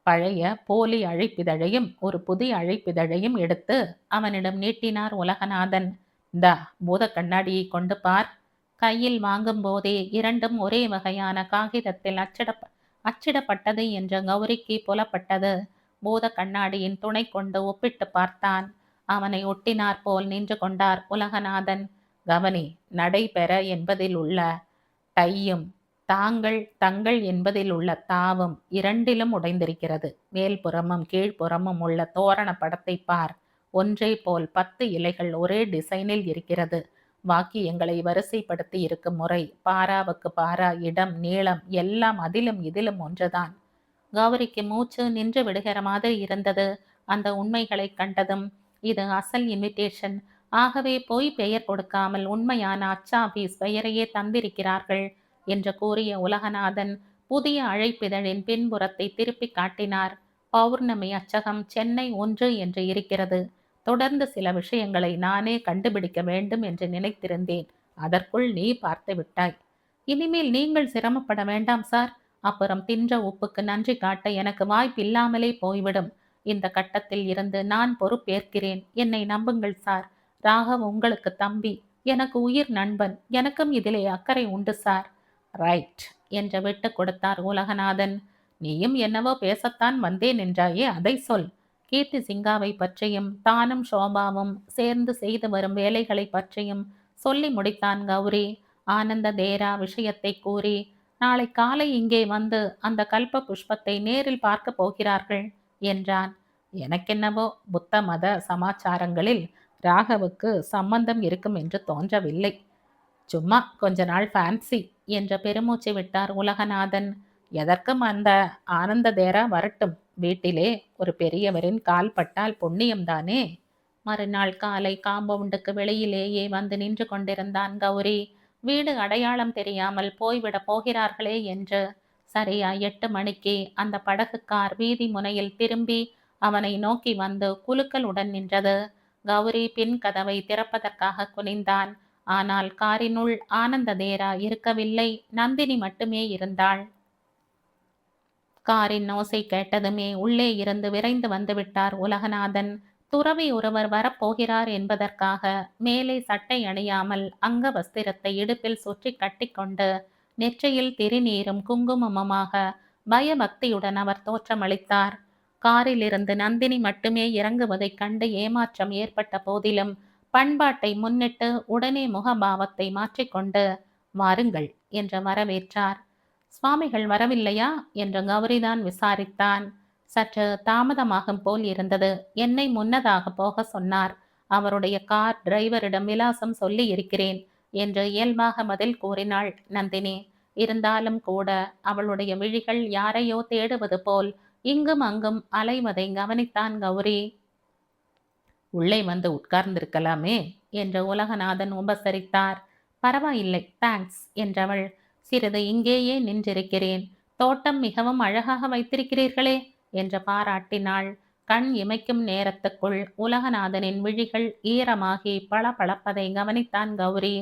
S1: பழைய போலி அழைப்பிதழையும் ஒரு புதிய அழைப்பிதழையும் எடுத்து அவனிடம் நீட்டினார் உலகநாதன். பூத கண்ணாடியை கொண்டு பார். கையில் வாங்கும் போதே இரண்டும் ஒரே வகையான காகிதத்தில் அச்சிடப்பட்டது என்ற கௌரிக்கு புலப்பட்டது. பூத கண்ணாடியின் துணை கொண்டு ஒப்பிட்டு பார்த்தான். அவனை ஒட்டினார் போல் நின்று கொண்டார் உலகநாதன். கவனி, நடைபெற என்பதில் உள்ள டையும் தாங்கள் தங்கள் என்பதில் உள்ள தாவும் இரண்டிலும் உடைந்திருக்கிறது. மேல்புறமும் கீழ்ப்புறமும் உள்ள தோரண படத்தை பார். ஒன்றே போல் 10 இலைகள் ஒரே டிசைனில் இருக்கிறது. வாக்கியங்களை வரிசைப்படுத்தி இருக்கும் முறை, பாராவுக்கு பாரா, இடம், நீளம் எல்லாம் அதிலும் இதிலும் ஒன்றுதான். கௌரிக்கு மூச்சு நின்று விடுகிற மாதிரி இருந்தது. அந்த உண்மைகளை கண்டதும் இது அசல் இமிட்டேஷன். ஆகவே பொய் பெயர் கொடுக்காமல் உண்மையான அச்சாபீஸ் பெயரையே தந்திருக்கிறார்கள் என்று கூறிய உலகநாதன் புதிய அழைப்பிதழின் பின்புறத்தை திருப்பி காட்டினார். பௌர்ணமி அச்சகம் சென்னை 1 என்று இருக்கிறது. தொடர்ந்து சில விஷயங்களை நானே கண்டுபிடிக்க வேண்டும் என்று நினைத்திருந்தேன். அதற்குள் நீ பார்த்து விட்டாய். இனிமேல் நீங்கள் சிரமப்பட வேண்டாம் சார். அப்புறம் தின்ற உப்புக்கு நன்றி காட்ட எனக்கு வாய்ப்பில்லாமலே போய்விடும். இந்த கட்டத்தில் இருந்து நான் பொறுப்பேற்கிறேன். என்னை நம்புங்கள் சார். ராகவ் உங்களுக்கு தம்பி, எனக்கு உயிர் நண்பன். எனக்கும் இதிலே அக்கறை உண்டு சார். ரைட் என்று விட்டு கொடுத்தார் உலகநாதன். நீயும் என்னவோ பேசத்தான் வந்தேன் என்றாயே, அதை சொல். கீர்த்தி சிங்காவை பற்றியும் தானும் சோபாவும் சேர்ந்து செய்து வரும் வேலைகளை பற்றியும் சொல்லி முடித்தான் கௌரி. ஆனந்த தேரா விஷயத்தை கூறி, நாளை காலை இங்கே வந்து அந்த கல்ப புஷ்பத்தை நேரில் பார்க்க போகிறார்கள் என்றான். எனக்கென்னவோ புத்த மத சமாச்சாரங்களில் ராகவுக்கு சம்பந்தம் இருக்கும் என்று தோன்றவில்லை. சும்மா கொஞ்ச நாள் ஃபேன்சி என்ற பெருமூச்சு விட்டார் உலகநாதன். எதற்கும் அந்த ஆனந்த தேரா வரட்டும். வீட்டிலே ஒரு பெரியவரின் கால் பட்டால் புண்ணியம்தானே. மறுநாள் காலை காம்பவுண்டுக்கு வெளியிலேயே வந்து நின்று கொண்டிருந்தான் கௌரி. வீடு அடையாளம் தெரியாமல் போய்விடப் போகிறார்களே என்று. சரியா 8 மணிக்கு அந்த படகு கார் வீதி முனையில் திரும்பி அவனை நோக்கி வந்து குலுக்கலுடன் நின்றது. கௌரி பின் கதவை திறப்பதற்காக குனிந்தான். ஆனால் காரினுள் ஆனந்த தேரா இருக்கவில்லை. நந்தினி மட்டுமே இருந்தாள். காரின் ஓசை கேட்டதுமே உள்ளே இருந்து விரைந்து வந்துவிட்டார் உலகநாதன். துறவி ஒருவர் வரப்போகிறார் என்பதற்காக மேலே சட்டை அணியாமல் அங்க வஸ்திரத்தை இடுப்பில் சுற்றி கட்டிக்கொண்டு நெற்றியில் திருநீரும் குங்குமமுமாக பயபக்தியுடன் அவர் தோற்றமளித்தார். காரிலிருந்து நந்தினி மட்டுமே இறங்குவதைக் கண்டு ஏமாற்றம் ஏற்பட்ட போதிலும் பண்பாட்டை முன்னிட்டு உடனே முகபாவத்தை மாற்றிக்கொண்டு வாருங்கள் என்று வரவேற்றார். சுவாமிகள் வரவில்லையா என்று கௌரிதான் விசாரித்தான். சற்று தாமதமாகும் போல் இருந்தது. என்னை முன்னதாக போக சொன்னார். அவருடைய கார் டிரைவரிடம் விலாசம் சொல்லி இருக்கிறேன் என்று இயல்பாக பதில் கூறினாள் நந்தினி. இருந்தாலும் கூட அவளுடைய விழிகள் யாரையோ தேடுவது போல் இங்கும் அங்கும் அலைவதை கவனித்தான் கௌரி. உள்ளே வந்து உட்கார்ந்திருக்கலாமே என்று உலகநாதன் உபசரித்தார். பரவாயில்லை, தேங்க்ஸ் என்றவள். சிறிது இங்கேயே நின்றிருக்கிறேன். தோட்டம் மிகவும் அழகாக வைத்திருக்கிறீர்களே என்று பாராட்டினாள். கண் இமைக்கும் நேரத்துக்குள் உலகநாதனின் விழிகள் ஈரமாகி பளபளப்பதை கவனித்தான் கௌரி.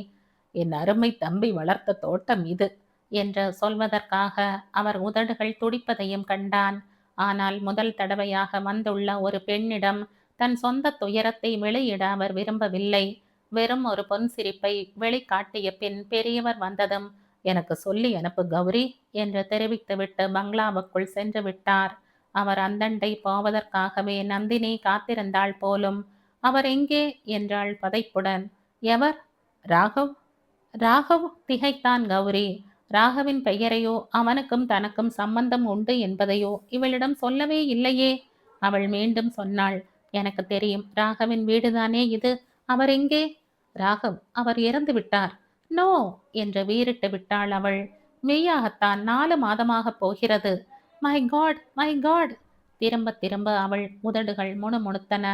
S1: என் அருமை தம்பி வளர்த்த தோட்டம் இது என்று சொல்வதற்காக அவர் உதடுகள் துடிப்பதையும் கண்டான். ஆனால் முதல் தடவையாக வந்துள்ள ஒரு பெண்ணிடம் தன் சொந்த துயரத்தை வெளியிட அவர் விரும்பவில்லை. வெறும் ஒரு பொன் சிரிப்பை வெளிக்காட்டிய பின் பெரியவர் வந்ததும், எனக்கு சொல்லி அனுப்பு கௌரி என்று தெரிவித்துவிட்டு பங்களாவுக்குள் சென்று விட்டார். அவர் அந்தண்டை போவதற்காகவே நந்தினி காத்திருந்தாள் போலும். அவர் எங்கே என்றாள் பதைப்புடன். எவர்? ராகவ். ராகவ் திகைத்தான் கௌரி. ராகவின் பெயரையோ அவனுக்கும் தனக்கும் சம்பந்தம் உண்டு என்பதையோ இவளிடம் சொல்லவே இல்லையே. அவள் மீண்டும் சொன்னாள், எனக்கு தெரியும், ராகவின் வீடுதானே இது. அவர் எங்கே? ராகவ், அவர் இறந்து விட்டார். நோ என்று வீறிட்டு விட்டாள் அவள். மெய்யாகத்தான் 4 மாதமாக போகிறது. My god, my god. திரும்ப திரும்ப அவள் உதடுகள் முணுமுணுத்தன.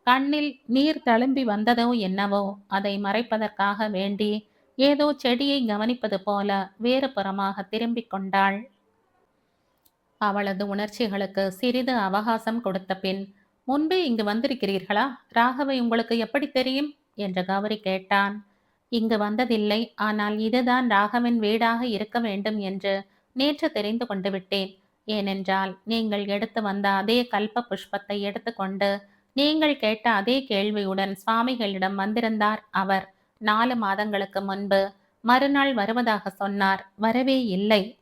S1: கண்ணில் நீர் தழும்பி வந்ததோ என்னவோ. அதை மறைப்பதற்காக வேண்டி ஏதோ செடியை கவனிப்பது போல வேறு புறமாக திரும்பிக் கொண்டாள். அவளது உணர்ச்சிகளுக்கு சிறிது அவகாசம் கொடுத்த பின், முன்பே இங்கு வந்திருக்கிறீர்களா? ராகவை உங்களுக்கு எப்படி தெரியும் என்று கௌரி கேட்டான். இங்கு வந்ததில்லை. ஆனால் இதுதான் ராகவின் வீடாக இருக்க வேண்டும் என்று நேற்று தெரிந்து கொண்டு விட்டேன். ஏனென்றால் நீங்கள் எடுத்து வந்த அதே கல்ப புஷ்பத்தை எடுத்துக்கொண்டு நீங்கள் கேட்ட அதே கேள்வியுடன் சுவாமிகளிடம் வந்திருந்தார் அவர் 4 மாதங்களுக்கு முன்பு. மறுநாள் வருவதாக சொன்னார். வரவே இல்லை.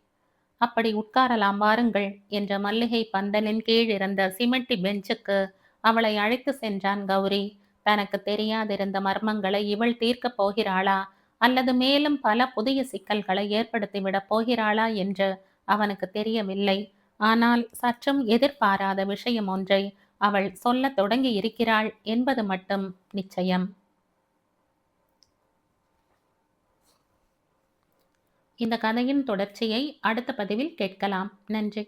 S1: அப்படி உட்காரலாம் வாருங்கள் என்ற மல்லிகை பந்தலின் கீழ் இருந்த சிமெண்டி பெஞ்சுக்கு அவளை அழைத்து சென்றான் கௌரி. தனக்கு தெரியாதிருந்த மர்மங்களை இவள் தீர்க்கப் போகிறாளா அல்லது மேலும் பல புதிய சிக்கல்களை ஏற்படுத்திவிடப் போகிறாளா என்று அவனுக்கு தெரியவில்லை. ஆனால் சற்றும் எதிர்பாராத விஷயம் ஒன்றை அவள் சொல்லத் தொடங்கி இருக்கிறாள் என்பது மட்டும் நிச்சயம். இந்த கதையின் தொடர்ச்சியை அடுத்த பதிவில் கேட்கலாம். நன்றி.